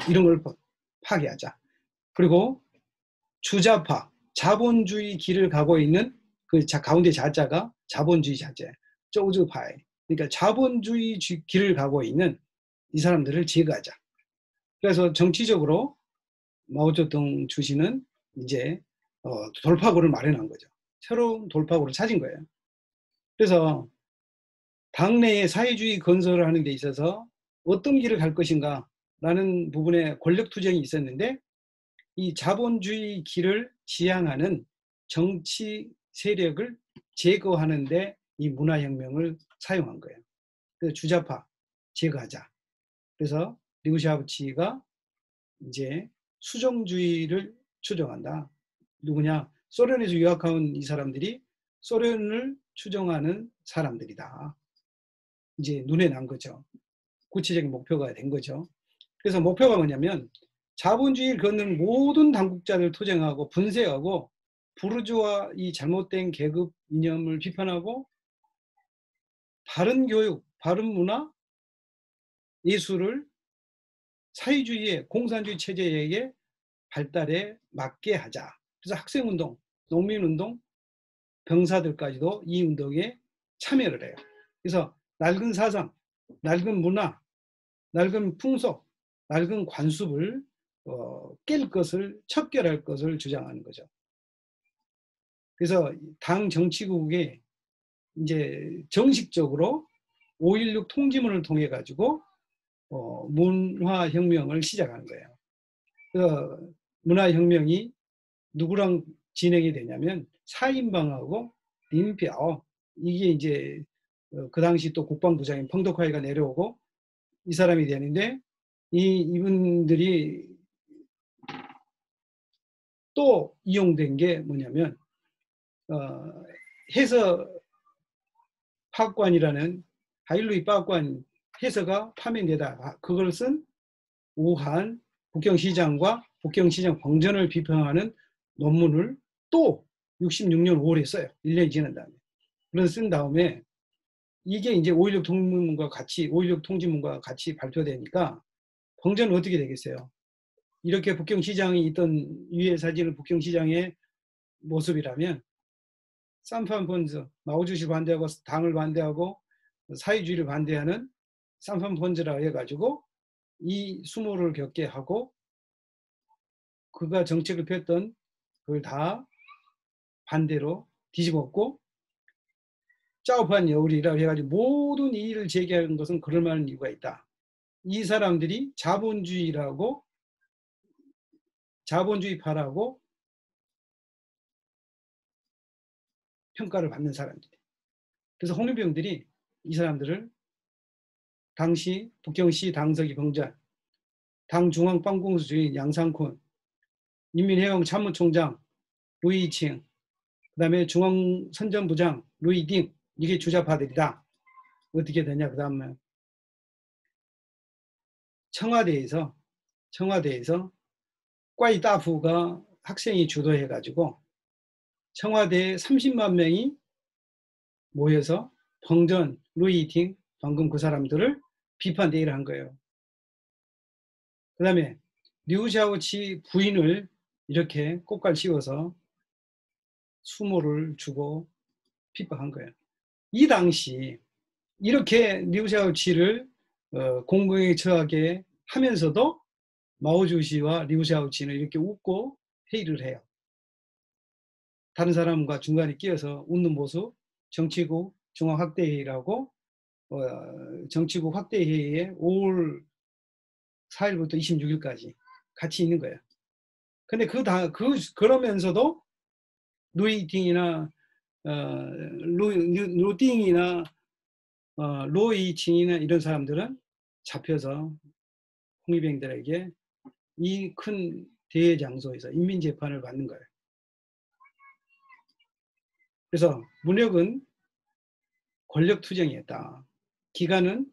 Speaker 1: 이런 걸 파괴하자. 그리고 주자파, 자본주의 길을 가고 있는 그 가운데 자자가 자본주의 자제, 쪼즈파이. 그러니까 자본주의 길을 가고 있는 이 사람들을 제거하자. 그래서 정치적으로 마오쩌둥 주시는 이제 돌파구를 마련한 거죠. 새로운 돌파구를 찾은 거예요. 그래서 당내의 사회주의 건설을 하는 데 있어서 어떤 길을 갈 것인가라는 부분에 권력 투쟁이 있었는데, 이 자본주의 길을 지향하는 정치 세력을 제거하는데 이 문화혁명을 사용한 거예요. 그래서 주자파 제거하자. 그래서 리우 샤오치가 이제 수정주의를 추정한다. 누구냐? 소련에서 유학한 이 사람들이 소련을 추정하는 사람들이다. 이제 눈에 난 거죠. 구체적인 목표가 된 거죠. 그래서 목표가 뭐냐면 자본주의를 걷는 모든 당국자를 투쟁하고 분쇄하고 부르주아 이 잘못된 계급 이념을 비판하고 바른 교육, 바른 문화, 예술을 사회주의의 공산주의 체제에게 발달에 맞게 하자. 그래서 학생운동, 농민운동, 병사들까지도 이 운동에 참여를 해요. 그래서 낡은 사상, 낡은 문화, 낡은 풍속, 낡은 관습을 깰 것을, 척결할 것을 주장하는 거죠. 그래서 당 정치국에 이제 정식적으로 5.16 통지문을 통해 가지고 문화혁명을 시작하는 거예요. 그 문화혁명이 누구랑 진행이 되냐면 사인방하고 린피아오, 이게 이제 그 당시 또 국방부장인 펑도카이가 내려오고 이 사람이 되는데, 이분들이 또 이용된 게 뭐냐면 해서 파악관이라는 하일루이 파악관 해서가 파면되다. 그걸 쓴 우한 북경시장과 북경시장 방전을 비평하는 논문을 또 66년 5월에 써요. 1년이 지난 다음에. 그걸 쓴 다음에 이게 이제 5.16 통지문과 같이, 5.16 통지문과 같이 발표되니까 방전은 어떻게 되겠어요? 이렇게 북경시장이 있던 위의 사진을 북경시장의 모습이라면 쌈판펀즈, 마오주시 반대하고 당을 반대하고 사회주의를 반대하는 쌈판펀즈라 해가지고 이 수모를 겪게 하고 그가 정책을 폈던 그걸 다 반대로 뒤집었고 짜오판 여울이라 해가지고 모든 이의를 제기하는 것은 그럴 만한 이유가 있다. 이 사람들이 자본주의파라고 평가를 받는 사람들이. 그래서 홍련병들이 이 사람들을 당시 북경시 당서기 병전, 당 중앙방공수 주인 양상쿤, 인민해방 참모총장 루이칭, 그 다음에 중앙선전부장 루이딩, 이게 주자파들이다. 어떻게 되냐? 그 다음에 청와대에서 꽈이따프가 학생이 주도해가지고 청와대에 30만 명이 모여서 펑전, 루이팅, 방금 그 사람들을 비판 대회를 한 거예요. 그 다음에 류샤오치 부인을 이렇게 꽃갈 씌워서 수모를 주고 핍박한 거예요. 이 당시 이렇게 류샤오치를 공공에 처하게 하면서도 마오주시와 류샤오치는 이렇게 웃고 회의를 해요. 다른 사람과 중간에 끼어서 웃는 모습, 정치국 중앙확대회의라고 정치국 확대회의에 5월 4일부터 26일까지 같이 있는 거예요. 근데 그러면서도 루이팅이나 루팅이나 로이칭이나 이런 사람들은 잡혀서 홍위병들에게 이 큰 대회 장소에서 인민재판을 받는 거예요. 그래서 문혁은 권력투쟁이었다. 기간은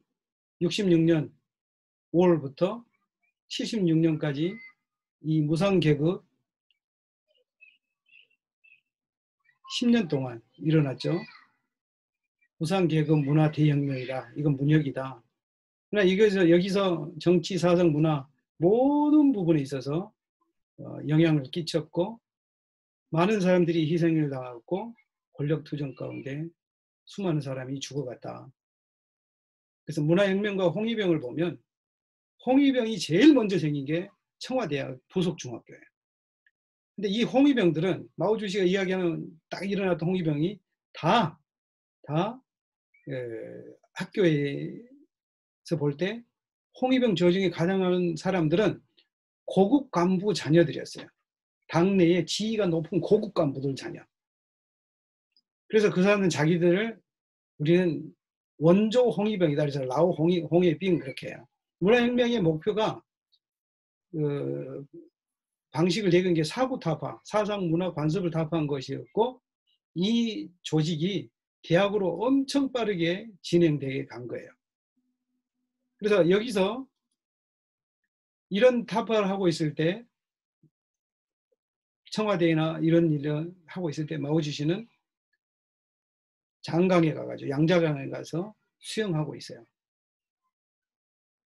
Speaker 1: 66년 5월부터 76년까지 이 무상계급 10년 동안 일어났죠. 부산계급 문화 대혁명이다. 이건 문혁이다. 그러나 여기서 정치, 사상, 문화 모든 부분에 있어서 영향을 끼쳤고 많은 사람들이 희생을 당하고 권력투쟁 가운데 수많은 사람이 죽어갔다. 그래서 문화혁명과 홍위병을 보면 홍위병이 제일 먼저 생긴 게 청와대학 부속중학교예요. 근데 이 홍위병들은 마오주씨가 이야기하는 딱 일어났던 홍위병이 다 학교에서 볼 때 홍위병 저중에 가장 많은 사람들은 고급 간부 자녀들이었어요. 당내에 지위가 높은 고급 간부들 자녀. 그래서 그 사람들은 자기들을 우리는 원조 홍위병이다. 그래서 라오 홍위병 그렇게 해요. 문화혁명의 목표가 방식을 내건 게 사고 타파, 사상 문화 관습을 타파한 것이었고 이 조직이 대학으로 엄청 빠르게 진행되게 간 거예요. 그래서 여기서 이런 타파를 하고 있을 때 청와대나 이런 일을 하고 있을 때 마오주씨는 장강에 가가지고 양자강에 가서 수영하고 있어요.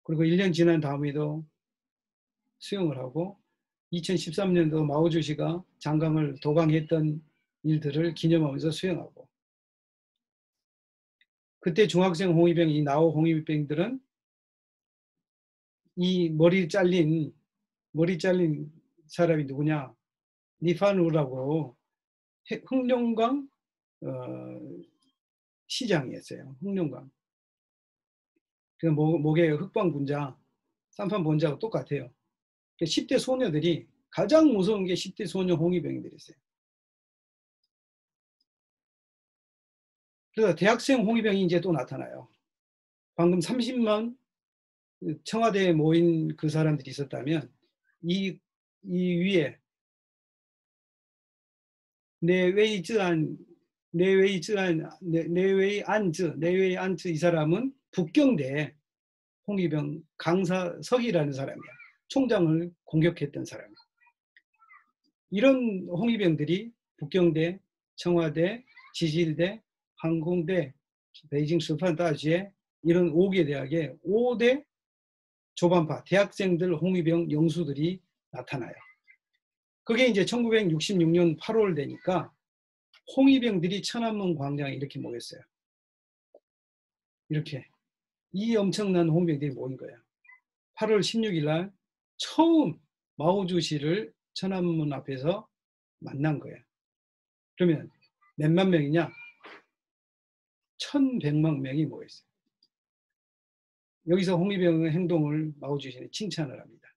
Speaker 1: 그리고 1년 지난 다음에도 수영을 하고 2013년도 마오주씨가 장강을 도강했던 일들을 기념하면서 수영하고 그때 중학생 홍위병, 이 나오 홍위병들은 이 머리 잘린 사람이 누구냐? 니파누라고 흑룡강 시장이었어요. 흑룡강. 그 목에 흑방 분자, 쌍판 분자하고 똑같아요. 10대 소녀들이 가장 무서운 게 10대 소녀 홍위병들이었어요. 그래서 대학생 홍위병이 이제 또 나타나요. 방금 30만 청와대에 모인 그 사람들이 있었다면 이 위에 내웨이 안즈 이 사람은 북경대 홍위병 강사석이라는 사람이야. 총장을 공격했던 사람이야. 이런 홍위병들이 북경대, 청와대, 지질대, 항공대, 베이징 스판다지에 이런 5개 대학의 5대 조반파 대학생들 홍위병 영수들이 나타나요. 그게 이제 1966년 8월 되니까 홍위병들이 천안문 광장에 이렇게 모였어요. 이렇게 이 엄청난 홍위병들이 모인 거예요. 8월 16일 날 처음 마오주씨를 천안문 앞에서 만난 거예요. 그러면 몇만 명이냐? 1100만 명이 모였어요. 여기서 홍위병의 행동을 마오주씨는 칭찬을 합니다.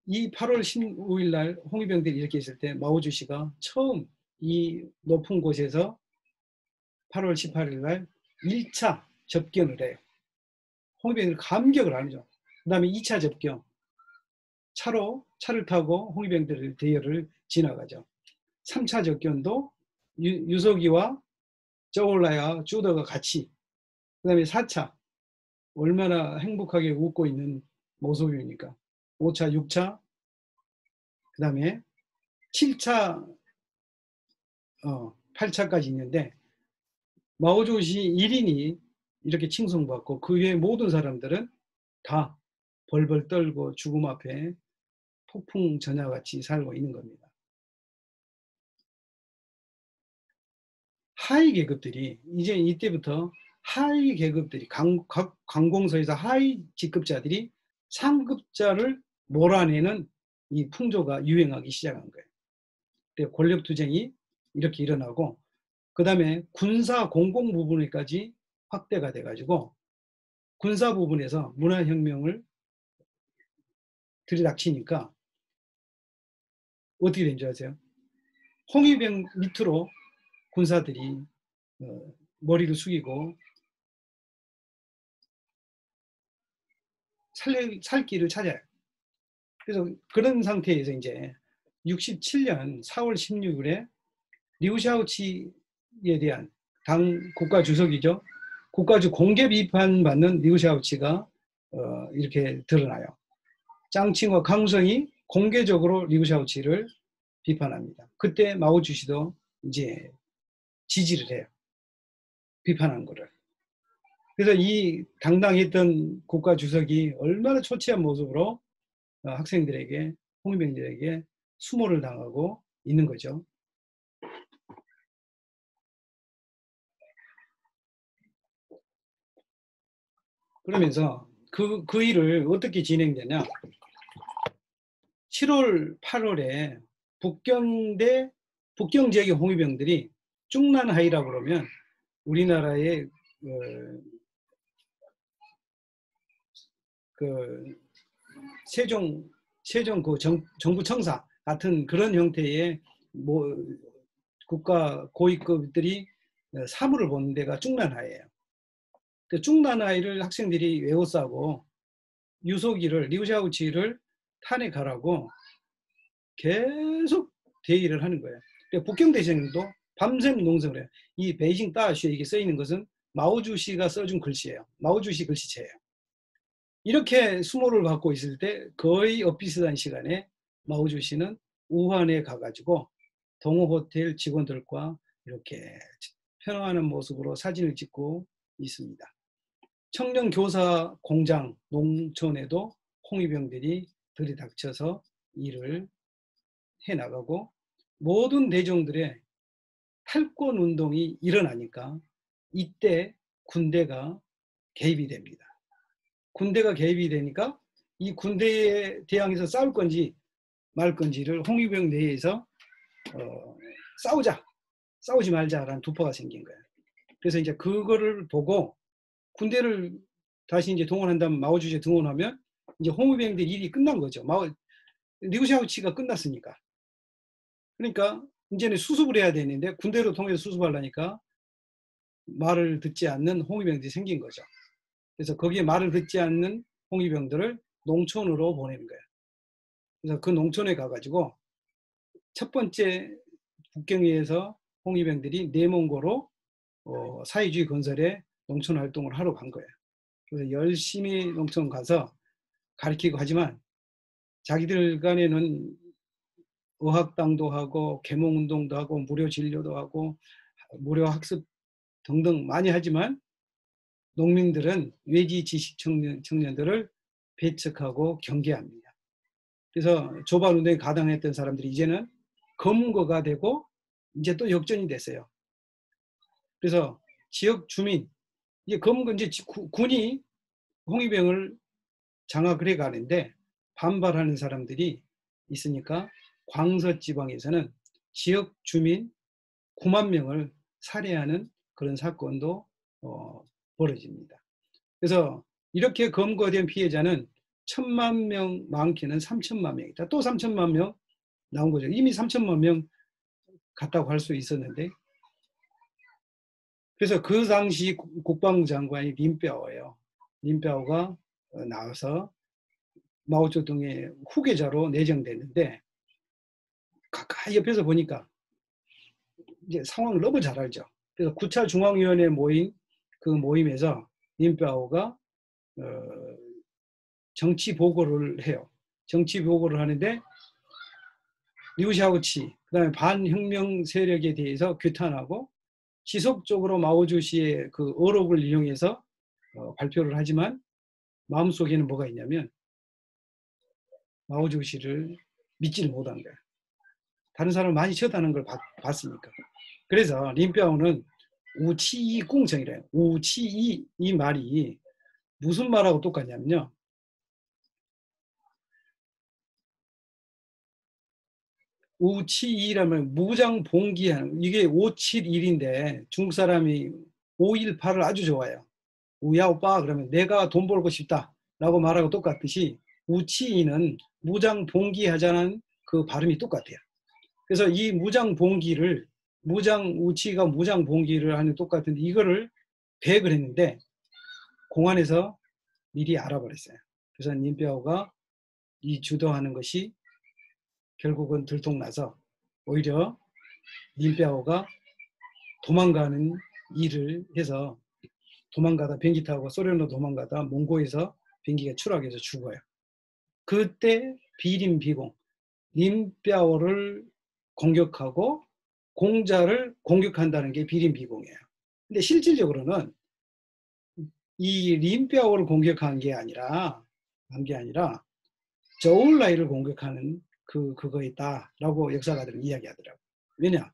Speaker 1: 이 8월 15일 날 홍위병들이 이렇게 있을 때 마오주씨가 처음 이 높은 곳에서 8월 18일 날 1차 접견을 해요. 홍위병들 감격을 하죠. 그 다음에 2차 접견. 차를 타고 홍위병들 대열을 지나가죠. 3차 접견도 유석이와 저올라야 쭈더가 같이. 그 다음에 4차. 얼마나 행복하게 웃고 있는 모습이니까. 5차, 6차. 그 다음에 7차, 8차까지 있는데 마오주씨 1인이 이렇게 칭송받고 그 외에 모든 사람들은 다 벌벌 떨고 죽음 앞에 폭풍 전야같이 살고 있는 겁니다. 하위 계급들이 이제 이때부터 하위 계급들이 각 관공서에서 하위 직급자들이 상급자를 몰아내는 이 풍조가 유행하기 시작한 거예요. 권력투쟁이 이렇게 일어나고 그 다음에 군사 공공 부분에까지 확대가 돼가지고 군사 부분에서 문화혁명을 들이닥치니까 어떻게 된 줄 아세요? 홍위병 밑으로 군사들이 머리를 숙이고 살 길을 찾아요. 그래서 그런 상태에서 이제 67년 4월 16일에 리우샤오치에 대한 당 국가주석이죠. 국가주 공개 비판받는 리우샤오치가 이렇게 드러나요. 짱칭과 강성이 공개적으로 리우샤오치를 비판합니다. 그때 마오주시도 이제 지지를 해요. 비판한 거를. 그래서 이 당당했던 국가 주석이 얼마나 초췌한 모습으로 학생들에게, 홍위병들에게 수모를 당하고 있는 거죠. 그러면서 그 일을 어떻게 진행되냐. 7월, 8월에 북경 지역의 홍위병들이 중난하이라고 그러면 우리나라의 그 세종 그 정부 청사 같은 그런 형태의 뭐 국가 고위급들이 사무를 보는 데가 중난하이예요. 그 중난하이를 학생들이 외워싸고 유소기를 리우샤오치를 탄핵하라고 계속 대의를 하는 거예요. 북경 대전도 밤샘 농성을 해요. 이 베이징 다시에 이게 써 있는 것은 마오주시가 써준 글씨예요. 마오주시 글씨체예요. 이렇게 수모를 받고 있을 때 거의 엇비슷한 시간에 마오주시는 우한에 가가지고 동호호텔 직원들과 이렇게 편안한 모습으로 사진을 찍고 있습니다. 청년교사 공장, 농촌에도 홍위병들이 들이닥쳐서 일을 해나가고 모든 대중들의 탈권 운동이 일어나니까 이때 군대가 개입이 됩니다. 군대가 개입이 되니까 이 군대에 대항해서 싸울 건지 말 건지를 홍위병 내에서 싸우지 말자라는 투표가 생긴 거예요. 그래서 이제 그거를 보고 군대를 다시 이제 동원한다면 마오주시에 동원하면 이제 홍위병들 일이 끝난 거죠. 리우샤오치가 끝났으니까. 그러니까 이제는 수습을 해야 되는데 군대로 통해서 수습하려니까 말을 듣지 않는 홍위병들이 생긴 거죠. 그래서 거기에 말을 듣지 않는 홍위병들을 농촌으로 보내는 거예요. 그래서 그 농촌에 가가지고 첫 번째 북경에서 홍위병들이 내몽고로 사회주의 건설에 농촌 활동을 하러 간 거예요. 그래서 열심히 농촌 가서 가르치고 하지만 자기들 간에는 어학당도 하고 계몽운동도 하고 무료 진료도 하고 무료 학습 등등 많이 하지만 농민들은 외지 지식 청년들을 배척하고 경계합니다. 그래서 조반운동에 가담했던 사람들이 이제는 검거가 되고 이제 또 역전이 됐어요. 그래서 지역 주민, 이제 군이 홍위병을 장악을 해 가는데 반발하는 사람들이 있으니까 광서 지방에서는 지역 주민 9만 명을 살해하는 그런 사건도 벌어집니다. 그래서 이렇게 검거된 피해자는 1,000만 명, 많게는 3천만 명이다. 또 3천만 명 나온 거죠. 이미 3천만 명 갔다고 할 수 있었는데, 그래서 그 당시 국방부 장관이 린뼈오예요. 린뼈오가 나와서 마오쩌둥의 후계자로 내정됐는데 가까이 옆에서 보니까 이제 상황을 너무 잘 알죠. 그래서 9차 중앙위원회 모임, 그 모임에서 린뼈오가 정치 보고를 해요. 정치 보고를 하는데 리우샤오치, 그다음에 반혁명 세력에 대해서 규탄하고 지속적으로 마오주시의 그 어록을 이용해서 발표를 하지만 마음속에는 뭐가 있냐면 마오주시를 믿지를 못한 거예요. 다른 사람을 많이 쳐다는 걸 봤으니까. 그래서 린뼈오는 우치이 꿍정이래요. 우치이 이 말이 무슨 말하고 똑같냐면요. 우치이라면 무장봉기하는, 이게 571인데 중국 사람이 518을 아주 좋아해요. 우야오빠 그러면 내가 돈 벌고 싶다 라고 말하고 똑같듯이 우치이는 무장봉기하자는 그 발음이 똑같아요. 그래서 이 무장봉기를 우치가 무장봉기를 하는 똑같은데 이거를 계획을 했는데 공안에서 미리 알아버렸어요. 그래서 린뼈오가 이 주도하는 것이 결국은 들통나서 오히려 린뼈오가 도망가는 일을 해서 도망가다 비행기 타고 소련으로 도망가다 몽고에서 비행기가 추락해서 죽어요. 그때 비림비공 린뼈오를 공격하고 공자를 공격한다는 게 비린비공이에요. 근데 실질적으로는 이 린뼈를 공격한 게 아니라 저울라이를 공격하는 그거 있다라고 역사가들은 이야기하더라고요. 왜냐?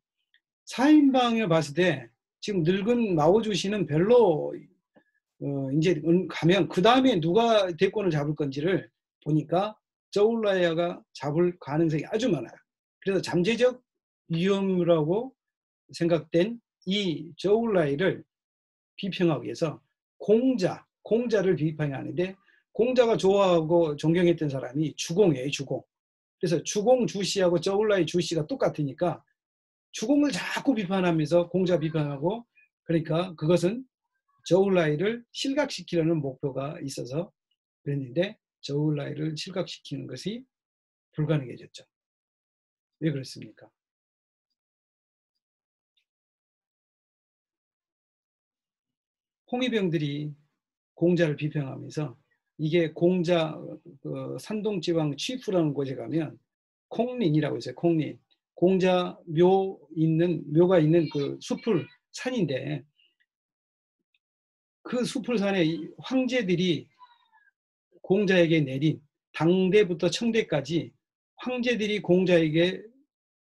Speaker 1: 4인방을 봤을 때 지금 늙은 마오주시는 별로 이제 가면 그 다음에 누가 대권을 잡을 건지를 보니까 저울라야가 잡을 가능성이 아주 많아요. 그래서 잠재적 위험이라고 생각된 이 저울라이를 비평하기 위해서 공자를 비판하는데, 공자가 좋아하고 존경했던 사람이 주공이에요, 주공. 그래서 주공 주씨하고 저울라이 주씨가 똑같으니까 주공을 자꾸 비판하면서 공자 비판하고, 그러니까 그것은 저울라이를 실각시키려는 목표가 있어서 그랬는데 저울라이를 실각시키는 것이 불가능해졌죠. 왜 그렇습니까? 홍위병들이 공자를 비평하면서 이게 공자 산동지방 취프라는 곳에 가면 콩린이라고 있어요. 콩린. 공자 묘가 있는 그 숲을 산인데, 그 숲을 산에 황제들이 공자에게 내린, 당대부터 청대까지 황제들이 공자에게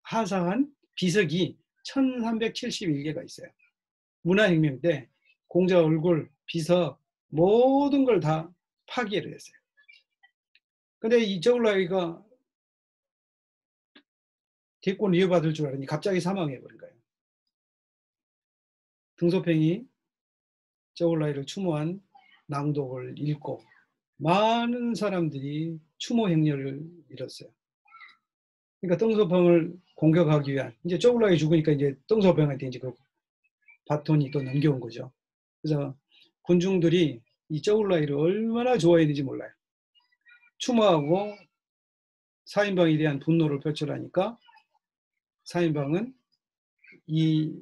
Speaker 1: 하사한 비석이 1371개가 있어요. 문화혁명 때 공자 얼굴, 비석 모든 걸 다 파괴를 했어요. 근데 이 저울라이가 대권을 이어받을 줄 알았더니 갑자기 사망해버린 거예요. 등소평이 저울라이를 추모한 낭독을 읽고 많은 사람들이 추모 행렬을 이뤘어요. 그러니까 등소평을 공격하기 위한, 이제 저울라이 죽으니까 이제 등소평한테 이제 그 바톤이 또 넘겨온 거죠. 그래서 군중들이 이 저울라이를 얼마나 좋아했는지 몰라요. 추모하고 4인방에 대한 분노를 표출하니까 4인방은 이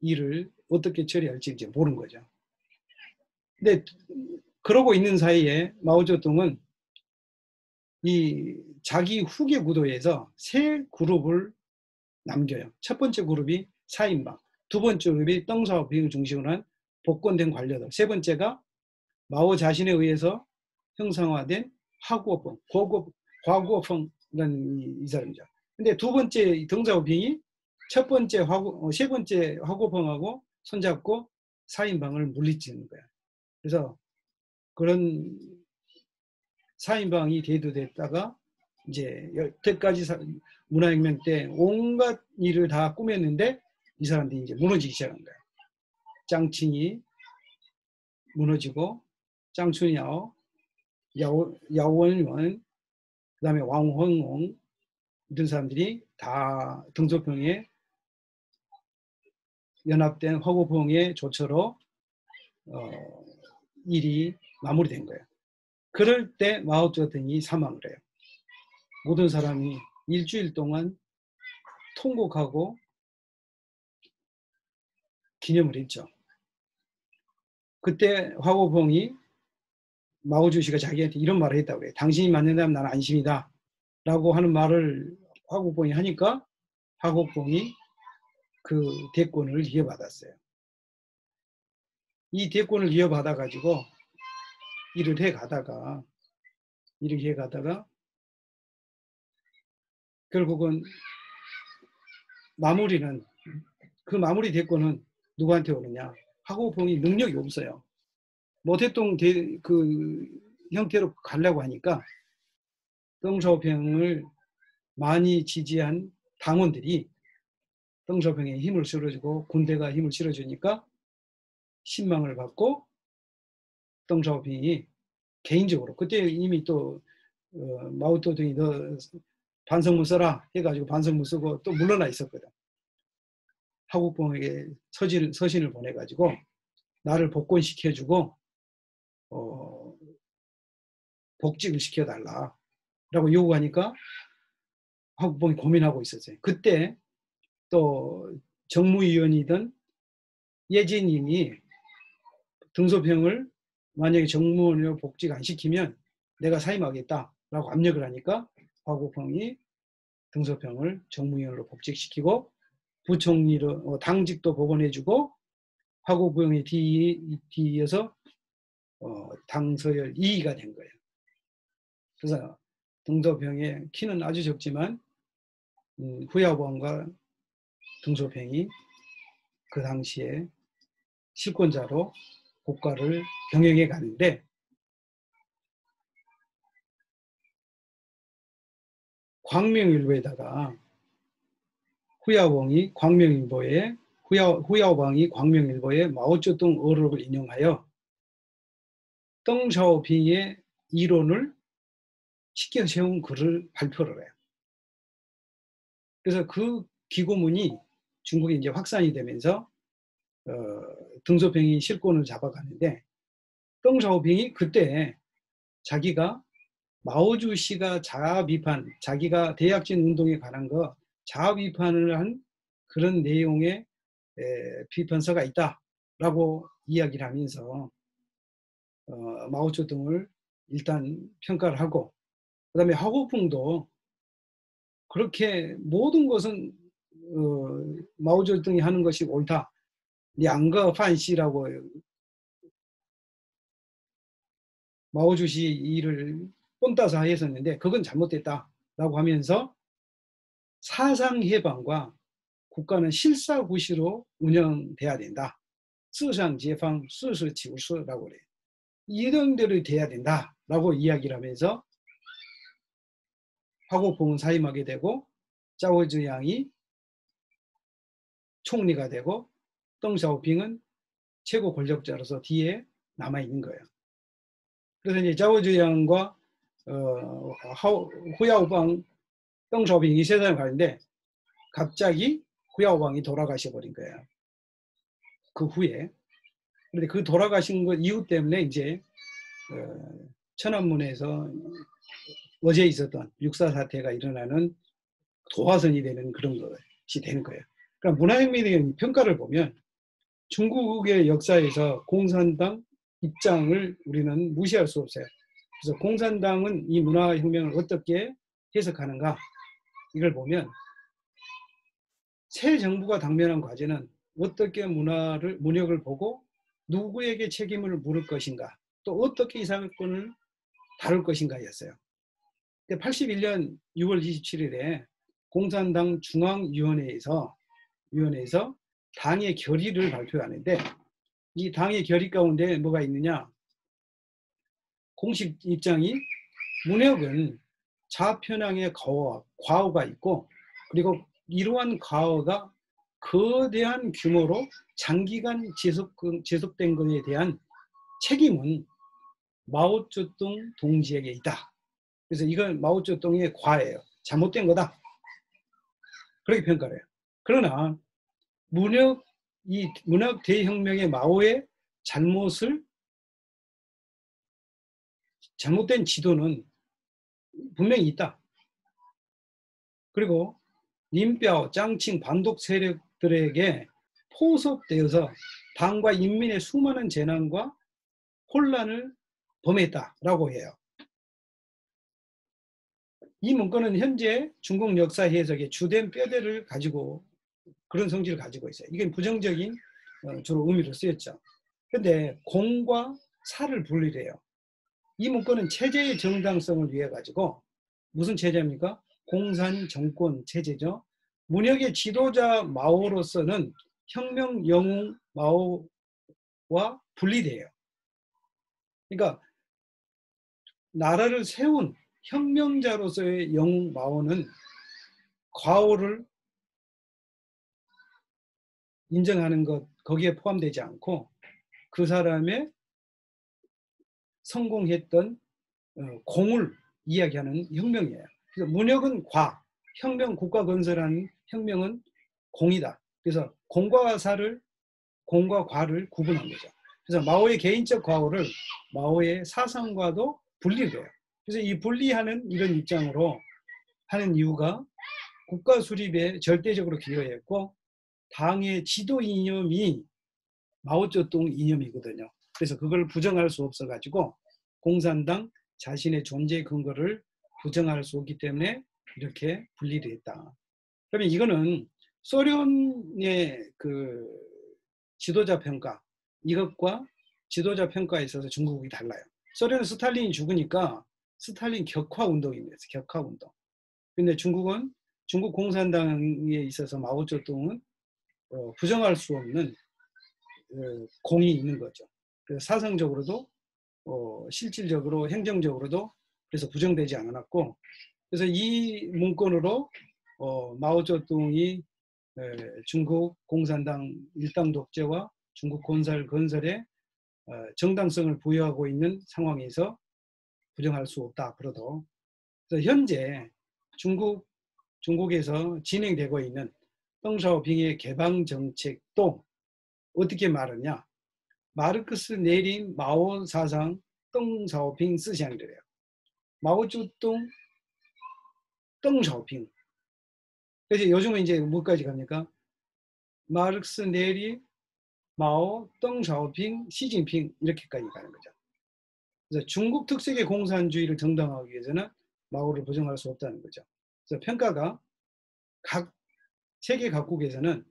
Speaker 1: 일을 어떻게 처리할지 이제 모르는 거죠. 근데 그러고 있는 사이에 마오쩌둥은 이 자기 후계 구도에서 세 그룹을 남겨요. 첫 번째 그룹이 4인방, 두 번째 그룹이 덩사오핑을 중심으로 한 복권된 관료들, 세 번째가 마오 자신에 의해서 형상화된 화구어펑, 과구어펑이라는 이 사람이죠. 근데 두 번째 덩사오핑이 세 번째 화구어펑하고 손잡고 4인방을 물리치는 거야. 그래서 그런 4인방이 대두됐다가 이제 여태까지 문화혁명 때 온갖 일을 다 꾸몄는데 이 사람들이 이제 무너지기 시작한 거예요. 짱칭이 무너지고, 짱춘야오, 야오원원, 그 다음에 왕홍홍, 이런 사람들이 다 등소평에 연합된 화구봉의 조처로 일이 마무리된 거예요. 그럴 때 마오쩌둥이 사망을 해요. 모든 사람이 일주일 동안 통곡하고 기념을 했죠. 그때 화구봉이 마오주시가 자기한테 이런 말을 했다고 그래요. 당신이 만난다면 나는 안심이다 라고 하는 말을 화구봉이 하니까 화구봉이 그 대권을 이어받았어요. 이 대권을 이어받아 가지고 일을 해가다가 결국은 그 마무리 대권은 누구한테 오느냐? 화구봉이 능력이 없어요. 모태동 그 형태로 가려고 하니까 덩샤오평을 많이 지지한 당원들이 덩샤오평에 힘을 실어주고 군대가 힘을 실어주니까 신망을 받고 덩샤오평이 개인적으로, 그때 이미 또 마오쩌둥이 너 반성문 써라 해가지고 반성문 쓰고 또 물러나 있었거든. 화구봉에게 서신을 보내가지고 나를 복권시켜주고 복직을 시켜달라라고 요구하니까 화구봉이 고민하고 있었어요. 그때 또 정무위원이던 예진님이 등소평을 만약에 정무원으로 복직 안 시키면 내가 사임하겠다라고 압력을 하니까 화구봉이 등소평을 정무위원으로 복직시키고 부총리로 당직도 복원해주고 화고부영에 뒤이어서 당서열 2위가 된 거예요. 그래서 등소평의 키는 아주 적지만 후야오방과 등소평이 그 당시에 실권자로 국가를 경영해 가는데 광명일보에다가 후야오방이 광명일보에 마오쩌둥 어록을 인용하여 덩샤오핑의 이론을 시켜 세운 글을 발표를 해요. 그래서 그 기고문이 중국에 이제 확산이 되면서 등소평이 실권을 잡아가는데 덩샤오핑이 그때 자기가 마오주씨가 자아 비판, 자기가 대약진 운동에 관한 거 자아 비판을 한 그런 내용의 비판서가 있다라고 이야기를 하면서 마오쩌둥을 일단 평가를 하고 그다음에 하고풍도 그렇게 모든 것은 마오쩌둥이 하는 것이 옳다. 양거 판시라고 마오주씨 일을 뽐따서 했었는데 그건 잘못됐다라고 하면서 사상해방과 국가는 실사구시로 운영돼야 된다. 수상제방, 수수치우수라고 그래요. 이런 대로 돼야 된다라고 이야기를 하면서 화고풍은 사임하게 되고 짜오즈양이 총리가 되고 덩샤오핑은 최고 권력자로서 뒤에 남아있는 거예요. 그래서 이제 짜오즈양과 후야오방, 덩샤오핑이 세상을 가는데 갑자기 후야오방이 돌아가셔 버린 거예요. 그 후에. 그런데 그 돌아가신 것 이유 때문에 이제 천안문에서 어제 있었던 육사 사태가 일어나는 도화선이 되는 그런 것이 되는 거예요. 그러니까 문화혁명의 평가를 보면 중국의 역사에서 공산당 입장을 우리는 무시할 수 없어요. 그래서 공산당은 이 문화혁명을 어떻게 해석하는가 이걸 보면 새 정부가 당면한 과제는 어떻게 문혁을 보고 누구에게 책임을 물을 것인가 또 어떻게 이 사건을 다룰 것인가였어요. 81년 6월 27일에 공산당 중앙위원회에서 당의 결의를 발표하는데 이 당의 결의 가운데 뭐가 있느냐? 공식 입장이 문혁은 좌편향의 과오가 있고 그리고 이러한 과오가 거대한 규모로 장기간 지속된 것에 대한 책임은 마오쩌둥 동지에게 있다. 그래서 이건 마오쩌둥의 과예요. 잘못된 거다. 그렇게 평가를 해요. 그러나 문혁 대혁명의 마오의 잘못된 지도는 분명히 있다. 그리고 린뼈, 짱칭, 반독 세력들에게 포섭되어서 당과 인민의 수많은 재난과 혼란을 범했다라고 해요. 이 문건은 현재 중국 역사 해석의 주된 뼈대를 가지고 그런 성질을 가지고 있어요. 이게 부정적인 주로 의미로 쓰였죠. 그런데 공과 사를 분리해요. 이 문건은 체제의 정당성을 위해 가지고 무슨 체제입니까? 공산 정권 체제죠. 문혁의 지도자 마오로서는 혁명 영웅 마오와 분리돼요. 그러니까 나라를 세운 혁명자로서의 영웅 마오는 과오를 인정하는 것 거기에 포함되지 않고 그 사람의 성공했던 공을 이야기하는 혁명이에요. 그래서 문혁은 혁명 국가 건설하는 혁명은 공이다. 그래서 공과 과를 구분한 거죠. 그래서 마오의 개인적 과오를 마오의 사상과도 분리돼요. 그래서 이 분리하는 이런 입장으로 하는 이유가 국가 수립에 절대적으로 기여했고 당의 지도 이념이 마오쩌둥 이념이거든요. 그래서 그걸 부정할 수 없어가지고 공산당 자신의 존재 근거를 부정할 수 없기 때문에 이렇게 분리를 했다. 그러면 이거는 소련의 그 지도자 평가, 이것과 지도자 평가에 있어서 중국이 달라요. 소련은 스탈린이 죽으니까 스탈린 격화 운동입니다. 격화 운동. 근데 중국은 중국 공산당에 있어서 마오쩌둥은 부정할 수 없는 공이 있는 거죠. 그래서 사상적으로도 실질적으로 행정적으로도 그래서 부정되지 않았고, 그래서 이 문건으로 마오쩌둥이 중국 공산당 일당 독재와 중국 건설에 정당성을 부여하고 있는 상황에서 부정할 수 없다 앞으로도. 그래서 현재 중국에서 진행되고 있는 덩샤오핑의 개방 정책도 어떻게 말하냐? 마르크스 내린 마오 사상 덩샤오핑思想이래요. 마오쩌둥 덩샤오핑. 그래서 요즘은 이제 뭐까지 갑니까? 마르크스 내린 마오 덩샤오핑 시진핑 이렇게까지 가는 거죠. 그래서 중국 특색의 공산주의를 정당화하기 위해서는 마오를 부정할 수 없다는 거죠. 그래서 평가가 세계 각국에서는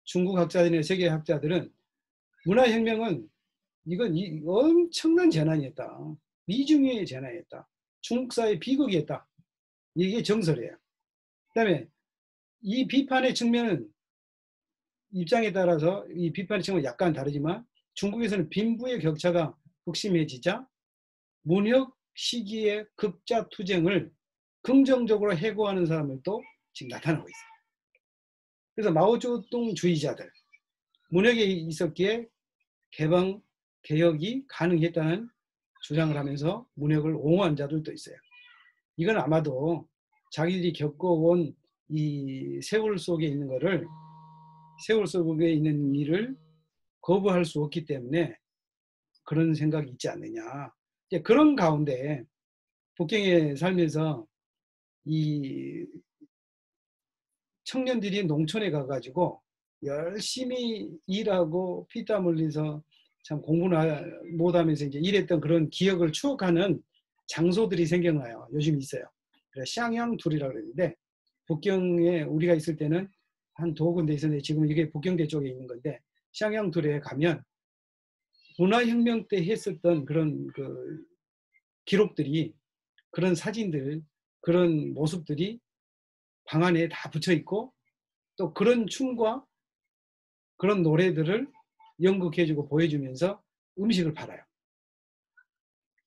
Speaker 1: 중국 학자들이나 세계 학자들은 문화혁명은 이건 엄청난 재난이었다. 미중의 재난이었다. 중국 사회 비극이었다. 이게 정설이에요. 그다음에 이 비판의 측면은 입장에 따라서 이 비판의 측면은 약간 다르지만 중국에서는 빈부의 격차가 극심해지자 문혁 시기의 극자 투쟁을 긍정적으로 해고하는 사람들도 지금 나타나고 있어요. 그래서 마오쩌둥주의자들, 문혁에 있었기에 개방, 개혁이 가능했다는 주장을 하면서 문혁을 옹호한 자들도 있어요. 이건 아마도 자기들이 겪어온 이 세월 속에 있는 거를, 세월 속에 있는 일을 거부할 수 없기 때문에 그런 생각이 있지 않느냐. 그런 가운데 북경에 살면서 이 청년들이 농촌에 가가지고 열심히 일하고 피땀 흘려서 참 공부나 못하면서 이제 일했던 그런 기억을 추억하는 장소들이 생겨나요. 요즘 있어요. 샹양둘이라고 그러는데 북경에 우리가 있을 때는 한 두 군데 있었는데 지금 이게 북경대 쪽에 있는 건데 샹양둘에 가면 문화혁명 때 했었던 그런 그 기록들이, 그런 사진들, 그런 모습들이 방 안에 다 붙여 있고 또 그런 춤과 그런 노래들을 연극해주고 보여주면서 음식을 팔아요.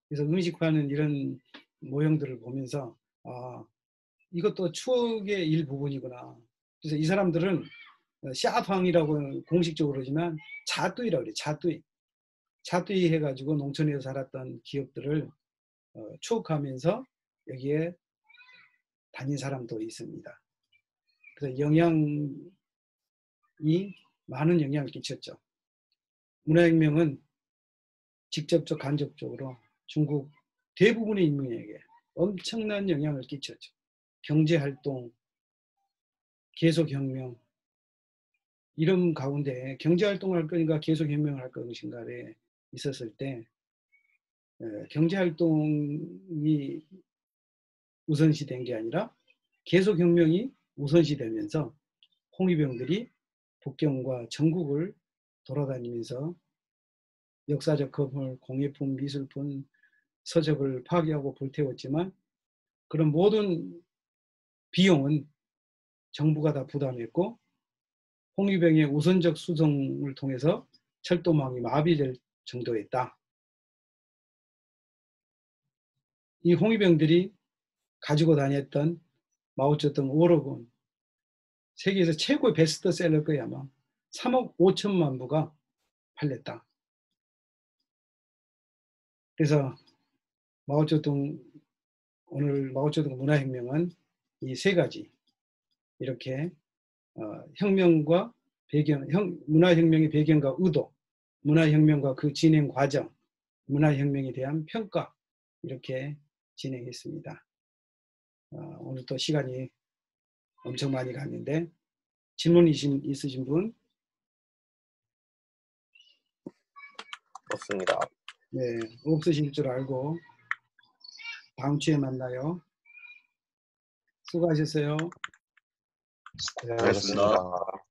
Speaker 1: 그래서 음식 파는 이런 모형들을 보면서 이것도 추억의 일부분이구나. 그래서 이 사람들은 샤팡이라고 공식적으로 그러지만 자뚜이라고 그래요. 자뚜이. 자뚜이 해가지고 농촌에서 살았던 기억들을 추억하면서 여기에 다닌 사람도 있습니다. 그래서 영향이 많은 영향을 끼쳤죠. 문화혁명은 직접적 간접적으로 중국 대부분의 인민에게 엄청난 영향을 끼쳤죠. 경제활동, 계속혁명, 이런 가운데 경제활동을 할 것인가 계속혁명을 할 것인가에 있었을 때 경제활동이 우선시 된 게 아니라 계속혁명이 우선시 되면서 홍위병들이 북경과 전국을 돌아다니면서 역사적 건물, 공예품, 미술품, 서적을 파괴하고 불태웠지만 그런 모든 비용은 정부가 다 부담했고 홍위병의 우선적 수송을 통해서 철도망이 마비될 정도였다. 이 홍위병들이 가지고 다녔던 마오쩌둥 워록은 세계에서 최고의 베스트셀러일 거야 아마. 3억 5천만 부가 팔렸다. 그래서 오늘 마오쩌둥 문화혁명은 이 세 가지 이렇게 혁명과 배경, 문화혁명의 배경과 의도, 문화혁명과 그 진행 과정, 문화혁명에 대한 평가 이렇게 진행했습니다. 오늘 또 시간이 엄청 많이 갔는데 질문 있으신 분?
Speaker 2: 없습니다.
Speaker 1: 네, 없으실 줄 알고 다음 주에 만나요. 수고하셨어요.
Speaker 2: 고생하셨습니다.
Speaker 3: 고생하셨습니다.